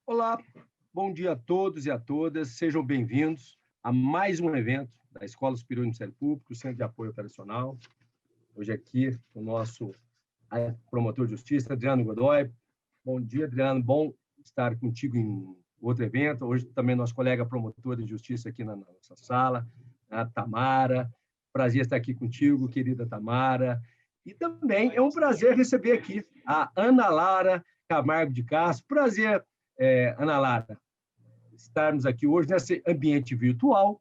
Olá, bom dia a todos e a todas. Sejam bem-vindos a mais um evento da Escola Superior do Ministério Público, Centro de Apoio Operacional. Hoje aqui o nosso promotor de justiça, Adriano Godoy. Bom dia, Adriano. Bom estar contigo em outro evento. Hoje também nosso colega promotor de justiça aqui na nossa sala, a Tamara. Prazer estar aqui contigo, querida Tamara. E também é um prazer receber aqui a Ana Lara Camargo de Castro. Prazer, Ana Lara, estarmos aqui hoje nesse ambiente virtual,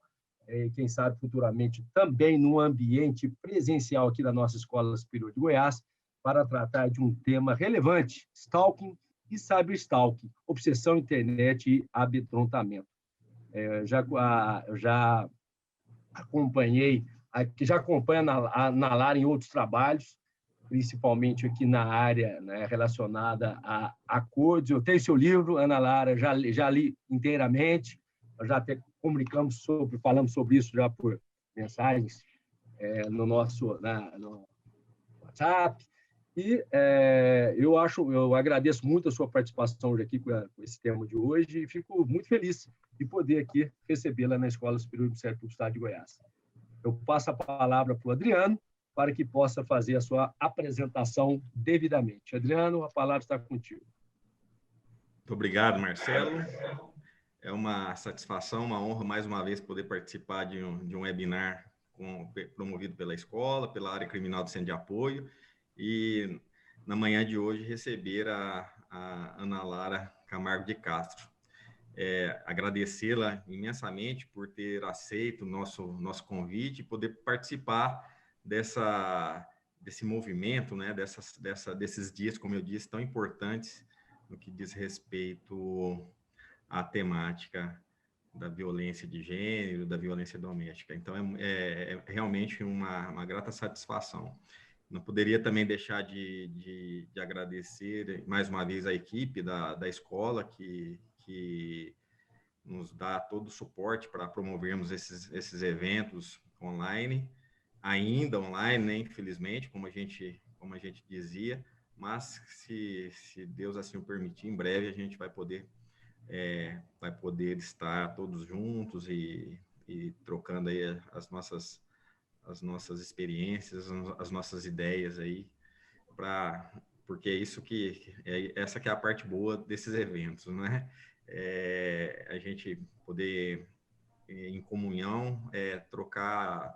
quem sabe futuramente também no ambiente presencial aqui da nossa Escola Superior de Goiás, para tratar de um tema relevante, stalking e cyberstalking, obsessão internet e amedrontamento. Eu já acompanhei, já acompanho a Lara em outros trabalhos, principalmente aqui na área, né, relacionada a acordos. Eu tenho seu livro, Ana Lara, já li inteiramente, nós já até falamos sobre isso já por mensagens no nosso no WhatsApp. E eu agradeço muito a sua participação hoje aqui com esse tema de hoje e fico muito feliz de poder aqui recebê-la na Escola Superior do Ministério Público do Estado de Goiás. Eu passo a palavra para o Adriano, para que possa fazer a sua apresentação devidamente. Adriano, a palavra está contigo. Muito obrigado, Marcelo. É uma satisfação, uma honra, mais uma vez, poder participar de um webinar promovido pela escola, pela área criminal do Centro de Apoio, e na manhã de hoje receber a Ana Lara Camargo de Castro. Agradecê-la imensamente por ter aceito o nosso convite e poder participar desse movimento, né, desses dias, como eu disse, tão importantes no que diz respeito à temática da violência de gênero, da violência doméstica. Então, é realmente uma grata satisfação. Não poderia também deixar de agradecer mais uma vez a equipe da escola que nos dá todo o suporte para promovermos esses eventos online, ainda online, né, infelizmente, como a gente dizia, mas se Deus assim o permitir, em breve a gente vai poder estar todos juntos e trocando aí as nossas experiências, as nossas ideias aí, porque é isso essa que é a parte boa desses eventos, né? A gente poder, em comunhão, trocar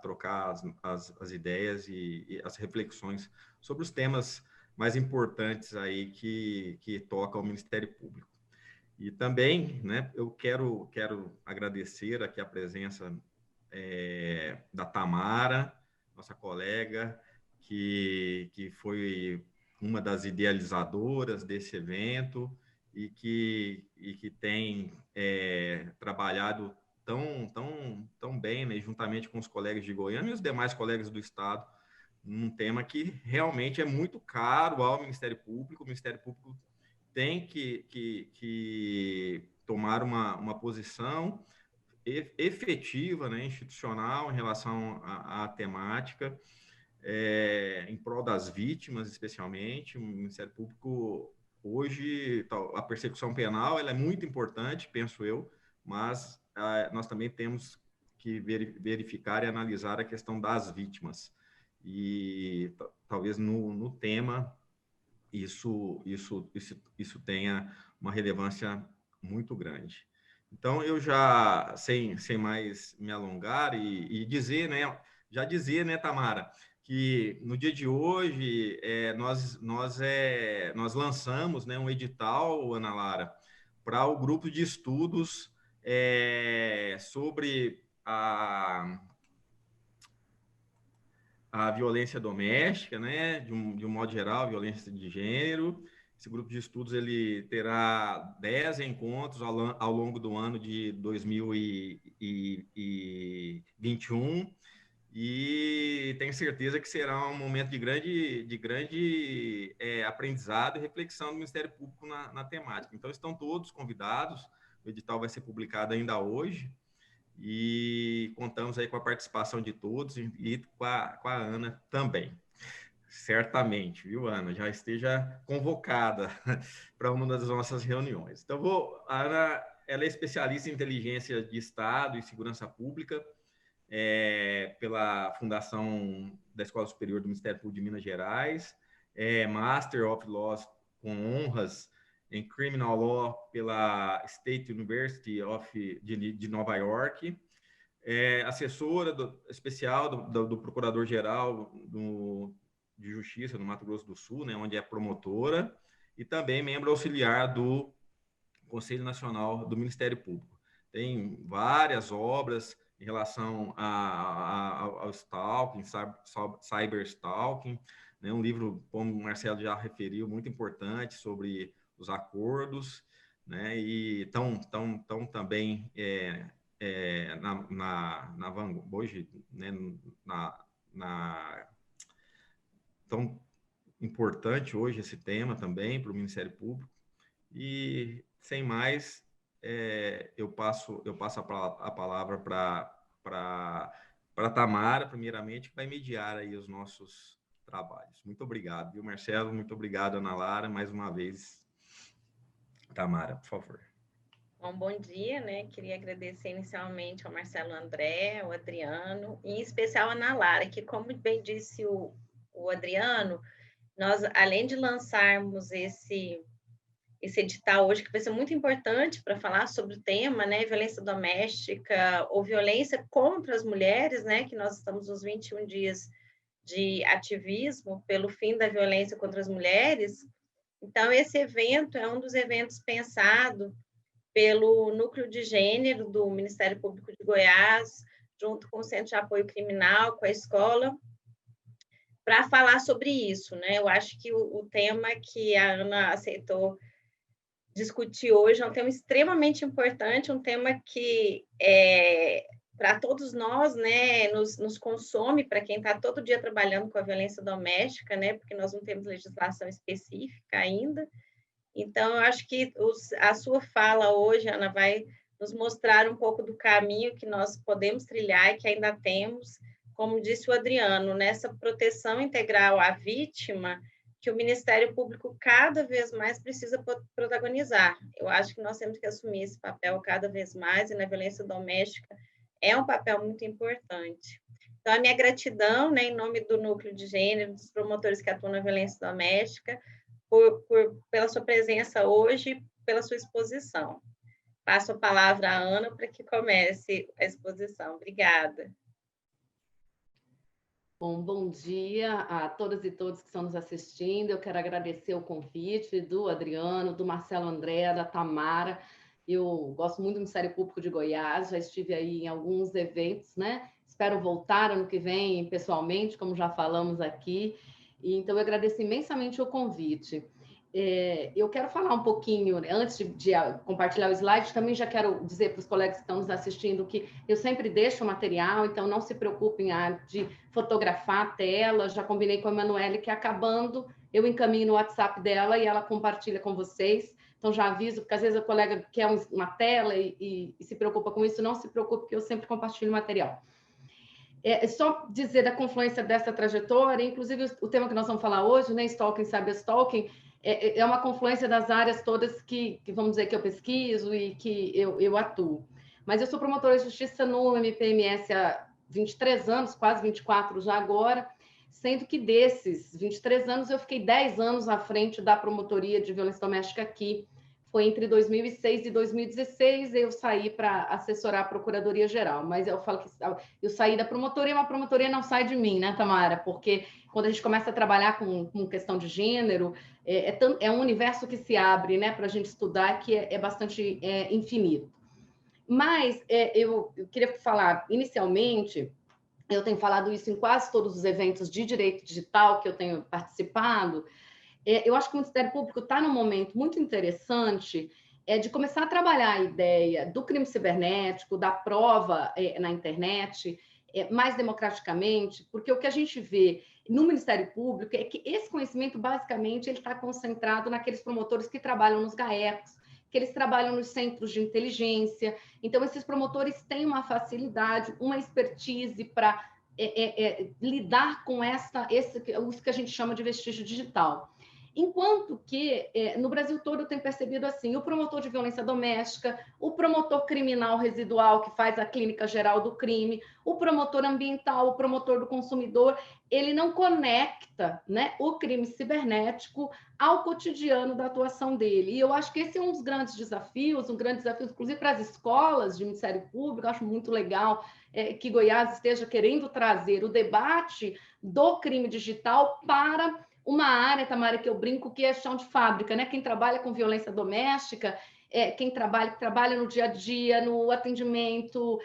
as ideias e as reflexões sobre os temas mais importantes aí que tocam ao Ministério Público. E também, né, eu quero agradecer aqui a presença da Tamara, nossa colega, que foi uma das idealizadoras desse evento e que tem trabalhado tão bem, né, juntamente com os colegas de Goiânia e os demais colegas do Estado, num tema que realmente é muito caro ao Ministério Público. O Ministério Público tem que tomar uma posição efetiva, né, institucional, em relação à temática, em prol das vítimas, especialmente. O Ministério Público, hoje, a persecução penal ela é muito importante, penso eu, mas nós também temos que verificar e analisar a questão das vítimas. E talvez no tema isso tenha uma relevância muito grande. Então, eu já, sem mais me alongar e dizer, né, já dizer, né, Tamara, que no dia de hoje nós lançamos, né, um edital, Ana Lara, para o grupo de estudos sobre a violência doméstica, né, de um modo geral, violência de gênero. Esse grupo de estudos ele terá 10 encontros ao longo do ano de 2021 e tenho certeza que será um momento de grande aprendizado e reflexão do Ministério Público na temática. Então, estão todos convidados, o edital vai ser publicado ainda hoje, e contamos aí com a participação de todos e com a Ana também. certamente, viu, Ana? Já esteja convocada para uma das nossas reuniões. Então, a Ana, ela é especialista em inteligência de Estado e segurança pública, pela Fundação da Escola Superior do Ministério Público de Minas Gerais, Master of Laws com honras em Criminal Law pela State University de Nova York, assessora especial do Procurador-Geral de Justiça do Mato Grosso do Sul, né, onde é promotora, e também membro auxiliar do Conselho Nacional do Ministério Público. Tem várias obras em relação ao stalking, cyberstalking, né, um livro, como o Marcelo já referiu, muito importante sobre os acordos, né, e estão também hoje, né, tão importante hoje esse tema também para o Ministério Público. E, sem mais, eu passo a palavra para a Tamara, primeiramente, que vai mediar aí os nossos trabalhos. Muito obrigado, viu, Marcelo? Muito obrigado, Ana Lara, mais uma vez. Tamara, por favor. Bom dia, né? Queria agradecer inicialmente ao Marcelo André, ao Adriano, e em especial a Ana Lara, que, como bem disse o Adriano, nós, além de lançarmos esse edital hoje, que vai ser muito importante para falar sobre o tema, né, violência doméstica ou violência contra as mulheres, né, que nós estamos nos 21 dias de ativismo pelo fim da violência contra as mulheres. Então, esse evento é um dos eventos pensado pelo Núcleo de Gênero do Ministério Público de Goiás, junto com o Centro de Apoio Criminal, com a escola, para falar sobre isso, né? Eu acho que o tema que a Ana aceitou discutir hoje é um tema extremamente importante, um tema que para todos nós, né, nos consome, para quem está todo dia trabalhando com a violência doméstica, né, porque nós não temos legislação específica ainda. Então, eu acho que a sua fala hoje, Ana, vai nos mostrar um pouco do caminho que nós podemos trilhar e que ainda temos, como disse o Adriano, nessa proteção integral à vítima, que o Ministério Público cada vez mais precisa protagonizar. Eu acho que nós temos que assumir esse papel cada vez mais, e na violência doméstica é um papel muito importante. Então, a minha gratidão, né, em nome do Núcleo de Gênero, dos promotores que atuam na violência doméstica, pela sua presença hoje, pela sua exposição. Passo a palavra à Ana para que comece a exposição. Obrigada. Bom dia a todas e todos que estão nos assistindo. Eu quero agradecer o convite do Adriano, do Marcelo André, da Tamara. Eu gosto muito do Ministério Público de Goiás, já estive aí em alguns eventos, né? Espero voltar ano que vem pessoalmente, como já falamos aqui. Então, eu agradeço imensamente o convite. Eu quero falar um pouquinho, antes de compartilhar o slide, também já quero dizer para os colegas que estão nos assistindo que eu sempre deixo o material, então não se preocupem de fotografar a tela. Já combinei com a Emanuele que, acabando, eu encaminho no WhatsApp dela e ela compartilha com vocês. Então, já aviso, porque às vezes o colega quer uma tela e se preocupa com isso. Não se preocupe, porque eu sempre compartilho o material. Só dizer da confluência dessa trajetória, inclusive o tema que nós vamos falar hoje, né, stalking, cyberstalking, é uma confluência das áreas todas que vamos dizer, que eu pesquiso e que eu atuo. Mas eu sou promotora de justiça no MPMS há 23 anos, quase 24 já agora, sendo que desses 23 anos eu fiquei 10 anos à frente da promotoria de violência doméstica aqui. Foi entre 2006 e 2016, eu saí para assessorar a Procuradoria-Geral, mas eu falo que eu saí da promotoria, mas a promotoria não sai de mim, né, Tamara? Porque quando a gente começa a trabalhar com questão de gênero, é um universo que se abre, né, para a gente estudar, que é bastante infinito. Mas eu queria falar, inicialmente, eu tenho falado isso em quase todos os eventos de direito digital que eu tenho participado. Eu acho que o Ministério Público está num momento muito interessante de começar a trabalhar a ideia do crime cibernético, da prova na internet, mais democraticamente, porque o que a gente vê no Ministério Público é que esse conhecimento, basicamente, ele está concentrado naqueles promotores que trabalham nos GAECos, que eles trabalham nos centros de inteligência. Então, esses promotores têm uma facilidade, uma expertise para lidar com isso que a gente chama de vestígio digital. Enquanto que, no Brasil todo, eu tenho percebido assim, o promotor de violência doméstica, o promotor criminal residual, que faz a clínica geral do crime, o promotor ambiental, o promotor do consumidor, ele não conecta, né, o crime cibernético ao cotidiano da atuação dele. E eu acho que esse é um dos grandes desafios, inclusive para as escolas de Ministério Público. Eu acho muito legal que Goiás esteja querendo trazer o debate do crime digital para uma área, Tamara, que eu brinco, que é chão de fábrica, né? Quem trabalha com violência doméstica, quem trabalha no dia a dia, no atendimento,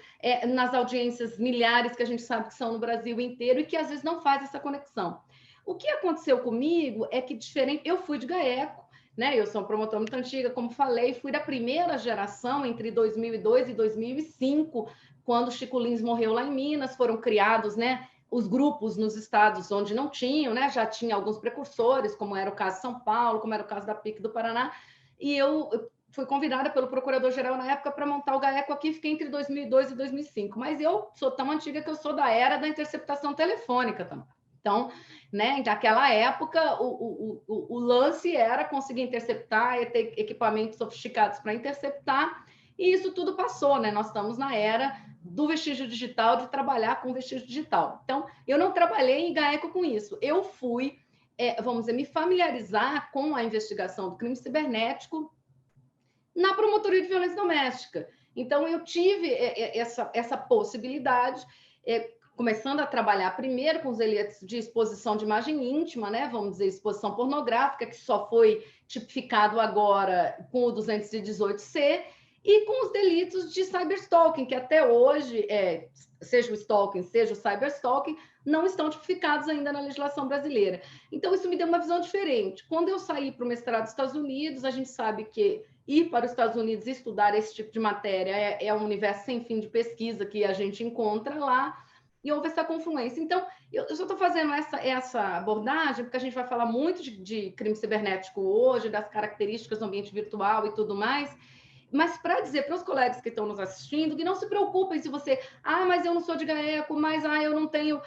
nas audiências milhares que a gente sabe que são no Brasil inteiro e que às vezes não faz essa conexão. O que aconteceu comigo é que, diferente, eu fui de GAECO, né? Eu sou uma promotora muito antiga, como falei, fui da primeira geração entre 2002 e 2005, quando Chico Lins morreu lá em Minas, foram criados, né, os grupos nos estados onde não tinham, né? Já tinha alguns precursores, como era o caso de São Paulo, como era o caso da PIC do Paraná, e eu fui convidada pelo procurador-geral na época para montar o GAECO aqui, fiquei entre 2002 e 2005, mas eu sou tão antiga que eu sou da era da interceptação telefônica também. Então, né, naquela época, o lance era conseguir interceptar, ter equipamentos sofisticados para interceptar, e isso tudo passou, né? Nós estamos na era do vestígio digital, de trabalhar com vestígio digital. Então, eu não trabalhei em GAECO com isso. Eu fui, vamos dizer, me familiarizar com a investigação do crime cibernético na promotoria de violência doméstica. Então, eu tive essa possibilidade, começando a trabalhar primeiro com os delitos de exposição de imagem íntima, né? Vamos dizer, exposição pornográfica, que só foi tipificado agora com o 218C, e com os delitos de cyberstalking, que até hoje, seja o stalking, seja o cyberstalking, não estão tipificados ainda na legislação brasileira. Então, isso me deu uma visão diferente. Quando eu saí para o mestrado dos Estados Unidos, a gente sabe que ir para os Estados Unidos e estudar esse tipo de matéria é um universo sem fim de pesquisa que a gente encontra lá, e houve essa confluência. Então, eu só estou fazendo essa abordagem, porque a gente vai falar muito de crime cibernético hoje, das características do ambiente virtual e tudo mais, mas para dizer para os colegas que estão nos assistindo que não se preocupem se você, mas eu não sou de GAECO, mas eu não tenho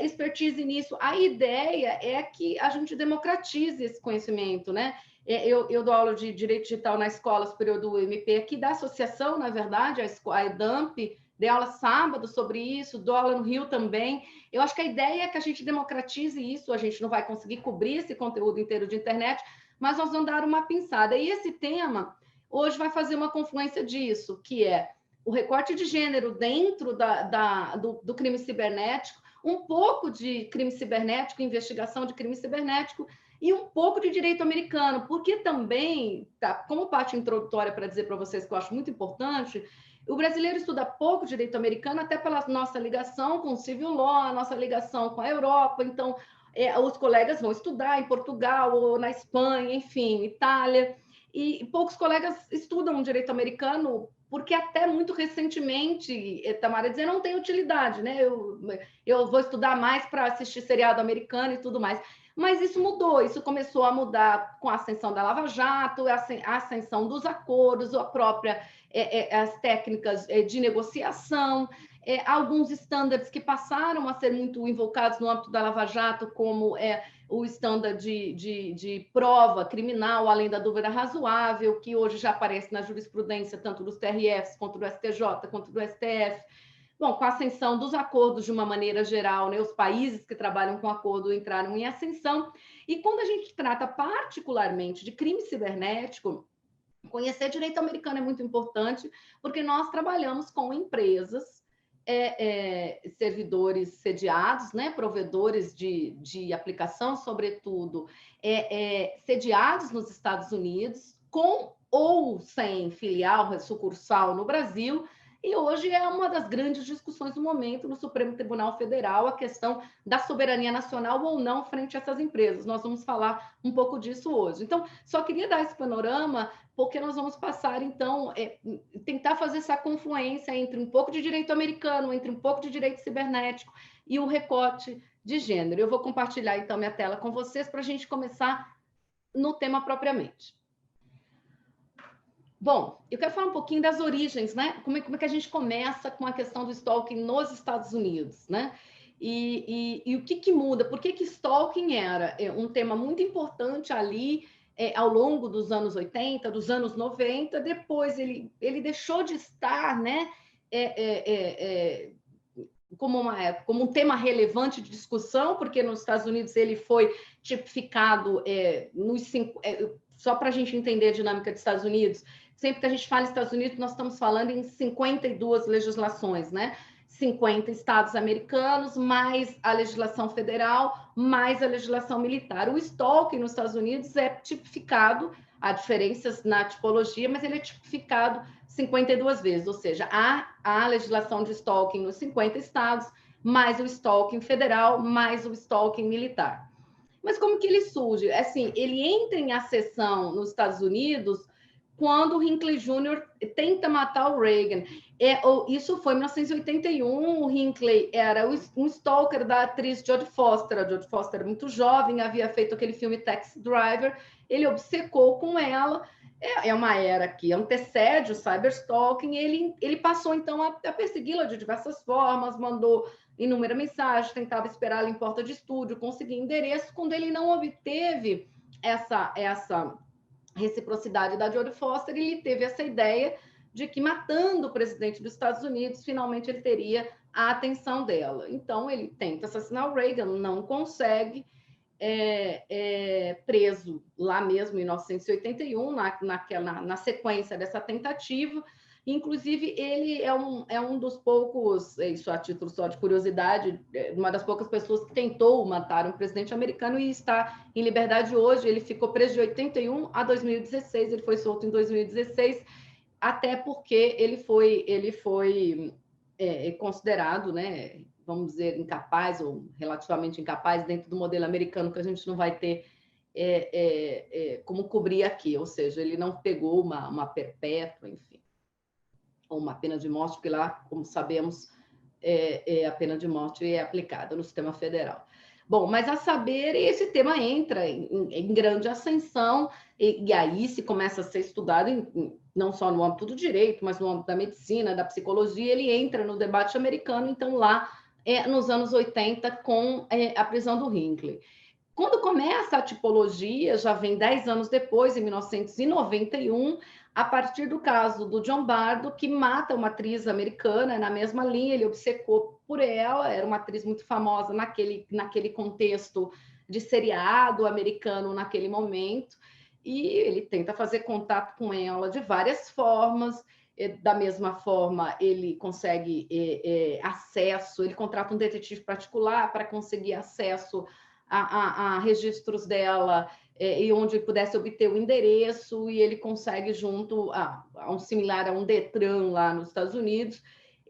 expertise nisso. A ideia é que a gente democratize esse conhecimento, né? Eu dou aula de Direito Digital na Escola Superior do UMP, aqui da associação, na verdade, a EDAMP, dei aula sábado sobre isso, dou aula no Rio também. Eu acho que a ideia é que a gente democratize isso, a gente não vai conseguir cobrir esse conteúdo inteiro de internet, mas nós vamos dar uma pinçada. E esse tema hoje vai fazer uma confluência disso, que é o recorte de gênero dentro do crime cibernético, um pouco de crime cibernético, investigação de crime cibernético, e um pouco de direito americano, porque também, como parte introdutória para dizer para vocês que eu acho muito importante, o brasileiro estuda pouco direito americano, até pela nossa ligação com o civil law, a nossa ligação com a Europa, então os colegas vão estudar em Portugal ou na Espanha, enfim, Itália, e poucos colegas estudam direito americano, porque até muito recentemente, Tamara dizia, não tem utilidade, né? Eu vou estudar mais para assistir seriado americano e tudo mais. Mas isso mudou, isso começou a mudar com a ascensão da Lava Jato, a ascensão dos acordos, as técnicas de negociação, alguns estándares que passaram a ser muito invocados no âmbito da Lava Jato, como o estándar de prova criminal, além da dúvida razoável, que hoje já aparece na jurisprudência, tanto dos TRFs, quanto do STJ, quanto do STF. Bom, com a ascensão dos acordos de uma maneira geral, né, os países que trabalham com acordo entraram em ascensão. E quando a gente trata particularmente de crime cibernético, conhecer direito americano é muito importante, porque nós trabalhamos com empresas, servidores sediados, né, provedores de aplicação, sobretudo, sediados nos Estados Unidos, com ou sem filial, sucursal no Brasil. E hoje é uma das grandes discussões do momento no Supremo Tribunal Federal, a questão da soberania nacional ou não frente a essas empresas. Nós vamos falar um pouco disso hoje. Então, só queria dar esse panorama, porque nós vamos passar, então, tentar fazer essa confluência entre um pouco de direito americano, entre um pouco de direito cibernético e o recorte de gênero. Eu vou compartilhar, então, minha tela com vocês para a gente começar no tema propriamente. Bom, eu quero falar um pouquinho das origens, né? Como é que a gente começa com a questão do stalking nos Estados Unidos, né? E o que muda? Por que stalking era um tema muito importante ali ao longo dos anos 80, dos anos 90, depois ele deixou de estar, né, como um tema relevante de discussão, porque nos Estados Unidos ele foi tipificado só para a gente entender a dinâmica dos Estados Unidos, sempre que a gente fala Estados Unidos, nós estamos falando em 52 legislações, né? 50 estados americanos, mais a legislação federal, mais a legislação militar. O stalking nos Estados Unidos é tipificado, há diferenças na tipologia, mas ele é tipificado 52 vezes, ou seja, há a legislação de stalking nos 50 estados, mais o stalking federal, mais o stalking militar. Mas como que ele surge? Assim, ele entra em ascensão nos Estados Unidos quando o Hinckley Jr. tenta matar o Reagan. Isso foi em 1981, o Hinckley era um stalker da atriz Jodie Foster. A Jodie Foster era muito jovem, havia feito aquele filme Taxi Driver, ele obcecou com ela, é uma era que antecede o cyberstalking, ele passou então a persegui-la de diversas formas, mandou inúmeras mensagens, tentava esperar ela em porta de estúdio, conseguir endereço. Quando ele não obteve essa reciprocidade da Jodie Foster, ele teve essa ideia de que, matando o presidente dos Estados Unidos, finalmente ele teria a atenção dela. Então, ele tenta assassinar o Reagan, não consegue, preso lá mesmo em 1981, na sequência dessa tentativa. Inclusive, ele é um dos poucos, isso a título só de curiosidade, uma das poucas pessoas que tentou matar um presidente americano e está em liberdade hoje. Ele ficou preso de 81 a 2016, ele foi solto em 2016, até porque ele foi considerado, né, vamos dizer, incapaz ou relativamente incapaz dentro do modelo americano, que a gente não vai ter como cobrir aqui, ou seja, ele não pegou uma perpétua, enfim, ou uma pena de morte, porque lá, como sabemos, a pena de morte é aplicada no sistema federal. Bom, mas a saber, esse tema entra em grande ascensão, e aí se começa a ser estudado não só no âmbito do direito, mas no âmbito da medicina, da psicologia. Ele entra no debate americano, então lá nos anos 80, com a prisão do Hinckley. Quando começa a tipologia, já vem 10 anos depois, em 1991, a partir do caso do John Bardo, que mata uma atriz americana na mesma linha, ele obcecou por ela, era uma atriz muito famosa naquele contexto de seriado americano naquele momento, e ele tenta fazer contato com ela de várias formas. Da mesma forma, ele consegue acesso, ele contrata um detetive particular para conseguir acesso a registros dela, e onde ele pudesse obter o endereço, e ele consegue, junto a um similar a um Detran lá nos Estados Unidos,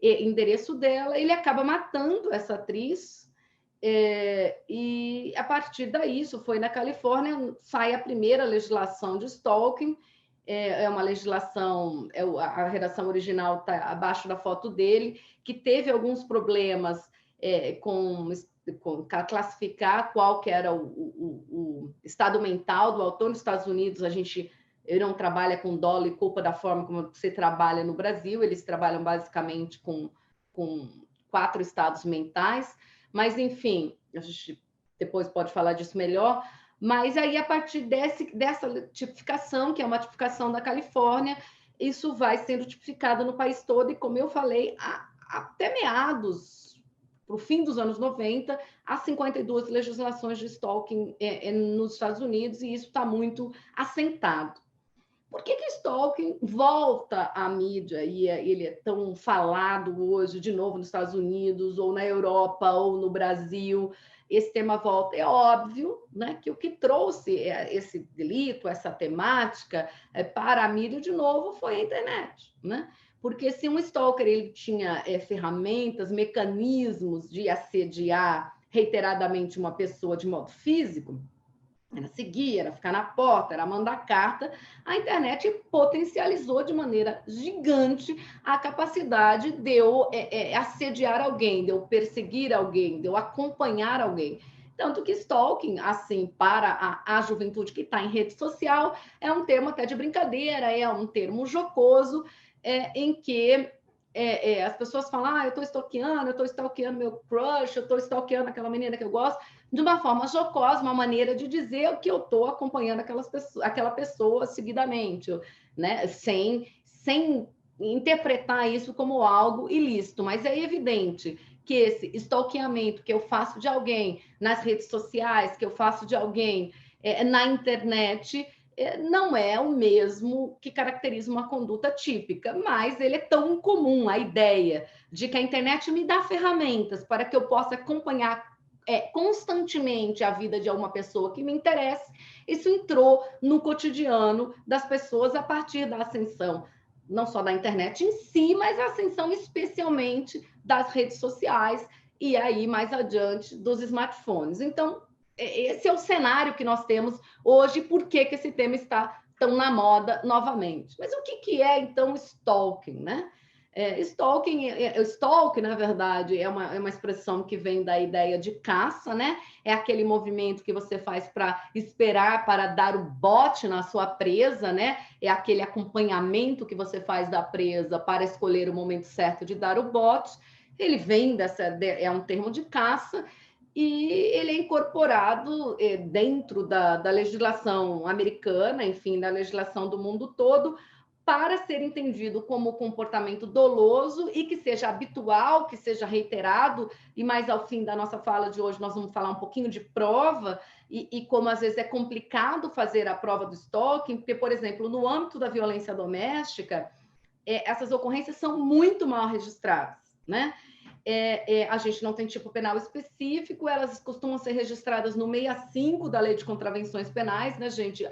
endereço dela. Ele acaba matando essa atriz, e a partir daí, isso foi na Califórnia, sai a primeira legislação de stalking. É uma legislação, a redação original está abaixo da foto dele, que teve alguns problemas com classificar qual que era o estado mental do autor. Nos Estados Unidos, ele não trabalha com dolo e culpa da forma como você trabalha no Brasil, eles trabalham basicamente com 4 estados mentais, mas, enfim, a gente depois pode falar disso melhor. Mas aí, a partir dessa tipificação, que é uma tipificação da Califórnia, isso vai sendo tipificado no país todo, e, como eu falei, até meados, para o fim dos anos 90, há 52 legislações de stalking nos Estados Unidos, e isso está muito assentado. Por que stalking volta à mídia e ele é tão falado hoje, de novo, nos Estados Unidos, ou na Europa, ou no Brasil? Esse tema volta. É óbvio, né, que o que trouxe esse delito, essa temática para a mídia, de novo, foi a internet, né? Porque se um stalker ele tinha ferramentas, mecanismos de assediar reiteradamente uma pessoa de modo físico, era seguir, era ficar na porta, era mandar carta, a internet potencializou de maneira gigante a capacidade de eu assediar alguém, de eu perseguir alguém, de eu acompanhar alguém. Tanto que stalking, assim, para a juventude que está em rede social, é um termo até de brincadeira, é um termo jocoso, em que as pessoas falam, eu estou stalkeando meu crush, eu estou stalkeando aquela menina que eu gosto, de uma forma jocosa, uma maneira de dizer que eu estou acompanhando aquela pessoa seguidamente, né? Sem interpretar isso como algo ilícito, mas é evidente que esse stalkeamento que eu faço de alguém nas redes sociais, que eu faço de alguém na internet, não é o mesmo que caracteriza uma conduta típica, mas ele é tão comum, a ideia de que a internet me dá ferramentas para que eu possa acompanhar constantemente a vida de alguma pessoa que me interessa. Isso entrou no cotidiano das pessoas a partir da ascensão, não só da internet em si, mas a ascensão especialmente das redes sociais e aí mais adiante dos smartphones. Então, esse é o cenário que nós temos hoje, por que esse tema está tão na moda novamente. Mas o que é, então, stalking, né? Stalking, na verdade, é uma expressão que vem da ideia de caça, né? É aquele movimento que você faz para esperar, para dar o bote na sua presa, né? É aquele acompanhamento que você faz da presa para escolher o momento certo de dar o bote. Ele vem é um termo de caça, e ele é incorporado dentro da legislação americana, enfim, da legislação do mundo todo, para ser entendido como comportamento doloso e que seja habitual, que seja reiterado, e mais ao fim da nossa fala de hoje nós vamos falar um pouquinho de prova e como às vezes é complicado fazer a prova do stalking, porque, por exemplo, no âmbito da violência doméstica, essas ocorrências são muito mal registradas, né? A gente não tem tipo penal específico, elas costumam ser registradas no 65 da Lei de Contravenções Penais, né, gente?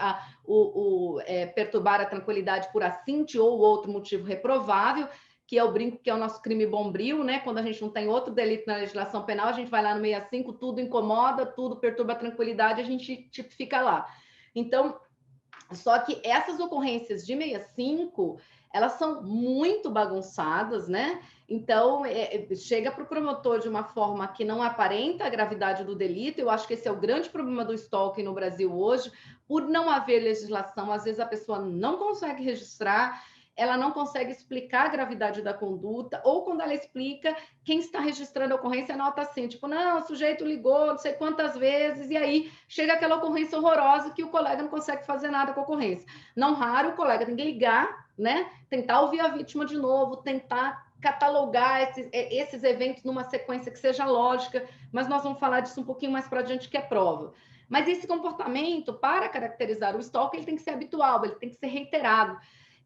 Perturbar a tranquilidade por assinte ou outro motivo reprovável, que é o brinco, que é o nosso crime bombril, né? Quando a gente não tem outro delito na legislação penal, a gente vai lá no 65, tudo incomoda, tudo perturba a tranquilidade, a gente tipifica lá. Então, só que essas ocorrências de 65, elas são muito bagunçadas, né? Então, chega para o promotor de uma forma que não aparenta a gravidade do delito. Eu acho que esse é o grande problema do stalking no Brasil hoje, por não haver legislação. Às vezes a pessoa não consegue registrar, ela não consegue explicar a gravidade da conduta, ou quando ela explica, quem está registrando a ocorrência nota assim, tipo, não, o sujeito ligou não sei quantas vezes, e aí chega aquela ocorrência horrorosa que o colega não consegue fazer nada com a ocorrência. Não raro, o colega tem que ligar, né? Tentar ouvir a vítima de novo, tentar catalogar esses eventos numa sequência que seja lógica, mas nós vamos falar disso um pouquinho mais para adiante, que é prova. Mas esse comportamento, para caracterizar o stalking, ele tem que ser habitual, ele tem que ser reiterado.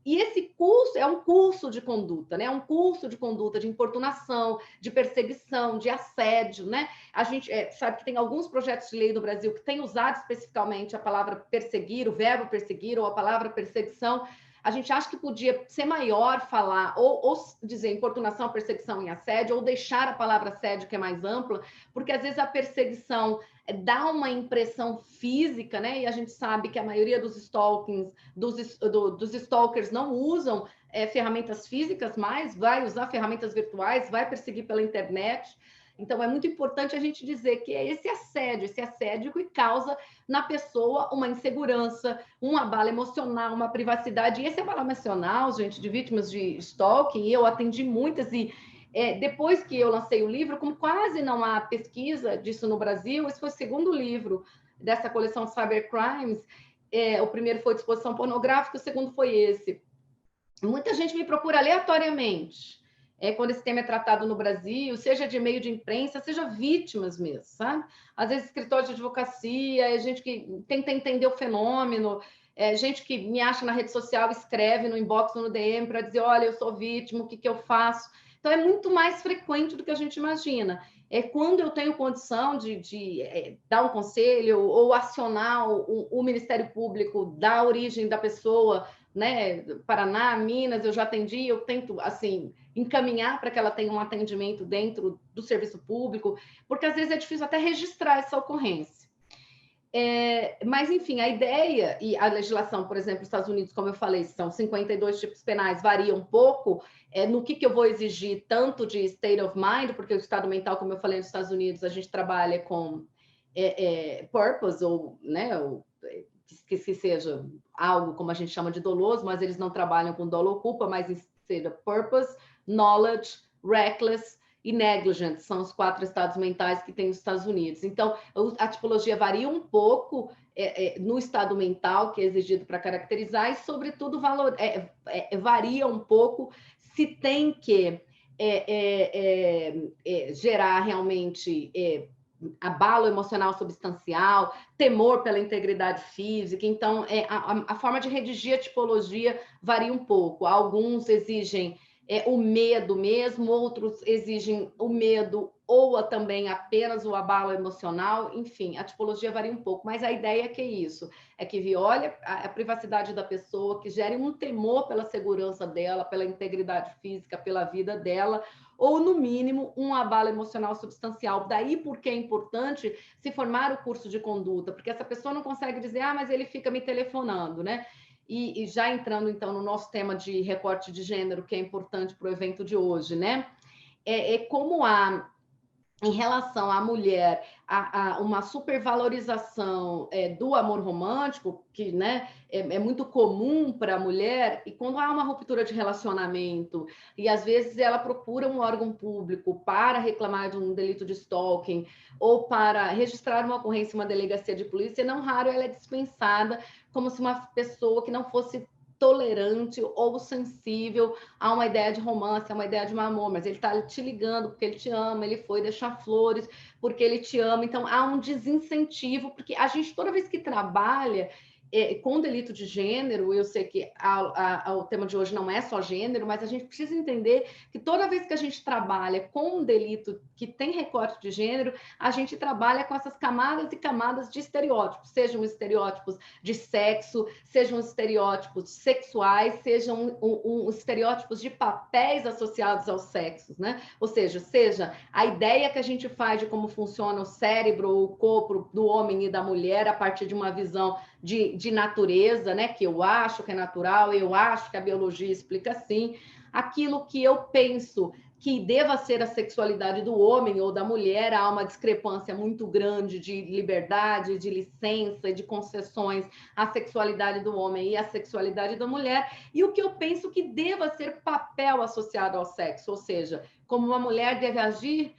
E esse curso é um curso de conduta, né? É um curso de conduta de importunação, de perseguição, de assédio, né? A gente sabe que tem alguns projetos de lei do Brasil que têm usado especificamente a palavra perseguir, o verbo perseguir, ou a palavra perseguição. A gente acha que podia ser maior falar, ou dizer importunação, perseguição e assédio, ou deixar a palavra assédio, que é mais ampla, porque às vezes a perseguição dá uma impressão física, né? E a gente sabe que a maioria dos stalkings, dos stalkers não usam ferramentas físicas, mas vai usar ferramentas virtuais, vai perseguir pela internet. Então, é muito importante a gente dizer que é esse assédio que causa na pessoa uma insegurança, um abalo emocional, uma privacidade. E esse abalo emocional, gente, de vítimas de stalking, eu atendi muitas e depois que eu lancei o livro, como quase não há pesquisa disso no Brasil, esse foi o segundo livro dessa coleção Cybercrimes. O primeiro foi Disposição Pornográfica, o segundo foi esse. Muita gente me procura aleatoriamente quando esse tema é tratado no Brasil, seja de meio de imprensa, seja vítimas mesmo, sabe? Às vezes escritório de advocacia, gente que tenta entender o fenômeno, gente que me acha na rede social, escreve no inbox ou no DM para dizer, olha, eu sou vítima, o que eu faço? Então, é muito mais frequente do que a gente imagina. Quando eu tenho condição de dar um conselho ou acionar o Ministério Público da origem da pessoa, né, Paraná, Minas, eu já atendi, eu tento, assim, encaminhar para que ela tenha um atendimento dentro do serviço público, porque às vezes é difícil até registrar essa ocorrência. Mas, enfim, a ideia e a legislação, por exemplo, nos Estados Unidos, como eu falei, são 52 tipos penais, varia um pouco no que eu vou exigir, tanto de state of mind, porque o estado mental, como eu falei, nos Estados Unidos, a gente trabalha com purpose, ou, né, que seja algo, como a gente chama de doloso, mas eles não trabalham com dolo ou culpa, mas seja purpose, knowledge, reckless e negligent, são os 4 estados mentais que tem nos Estados Unidos. Então, a tipologia varia um pouco no estado mental que é exigido para caracterizar e, sobretudo, varia um pouco se tem que gerar realmente abalo emocional substancial, temor pela integridade física. Então, a forma de redigir a tipologia varia um pouco. Alguns exigem o medo mesmo, outros exigem o medo ou também apenas o abalo emocional. Enfim, a tipologia varia um pouco, mas a ideia é que isso, é que viole a privacidade da pessoa, que gere um temor pela segurança dela, pela integridade física, pela vida dela, ou, no mínimo, um abalo emocional substancial. Daí porque é importante se formar o curso de conduta, porque essa pessoa não consegue dizer, mas ele fica me telefonando, né? E já entrando, então, no nosso tema de recorte de gênero, que é importante para o evento de hoje, né? Como há, em relação à mulher, uma supervalorização do amor romântico, que, né, é muito comum para a mulher, e quando há uma ruptura de relacionamento, e às vezes ela procura um órgão público para reclamar de um delito de stalking, ou para registrar uma ocorrência em uma delegacia de polícia, não raro ela é dispensada como se uma pessoa que não fosse tolerante ou sensível a uma ideia de romance, a uma ideia de um amor, mas ele está te ligando porque ele te ama, ele foi deixar flores porque ele te ama. Então, há um desincentivo, porque a gente, toda vez que trabalha com delito de gênero, eu sei que o tema de hoje não é só gênero, mas a gente precisa entender que toda vez que a gente trabalha com um delito que tem recorte de gênero, a gente trabalha com essas camadas e camadas de estereótipos, sejam estereótipos de sexo, sejam estereótipos sexuais, sejam estereótipos de papéis associados aos sexos, né? Ou seja a ideia que a gente faz de como funciona o cérebro ou o corpo do homem e da mulher a partir de uma visão de natureza, né? Que eu acho que é natural, eu acho que a biologia explica assim. Aquilo que eu penso que deva ser a sexualidade do homem ou da mulher, há uma discrepância muito grande de liberdade, de licença e de concessões à sexualidade do homem e à sexualidade da mulher, e o que eu penso que deva ser papel associado ao sexo, ou seja, como uma mulher deve agir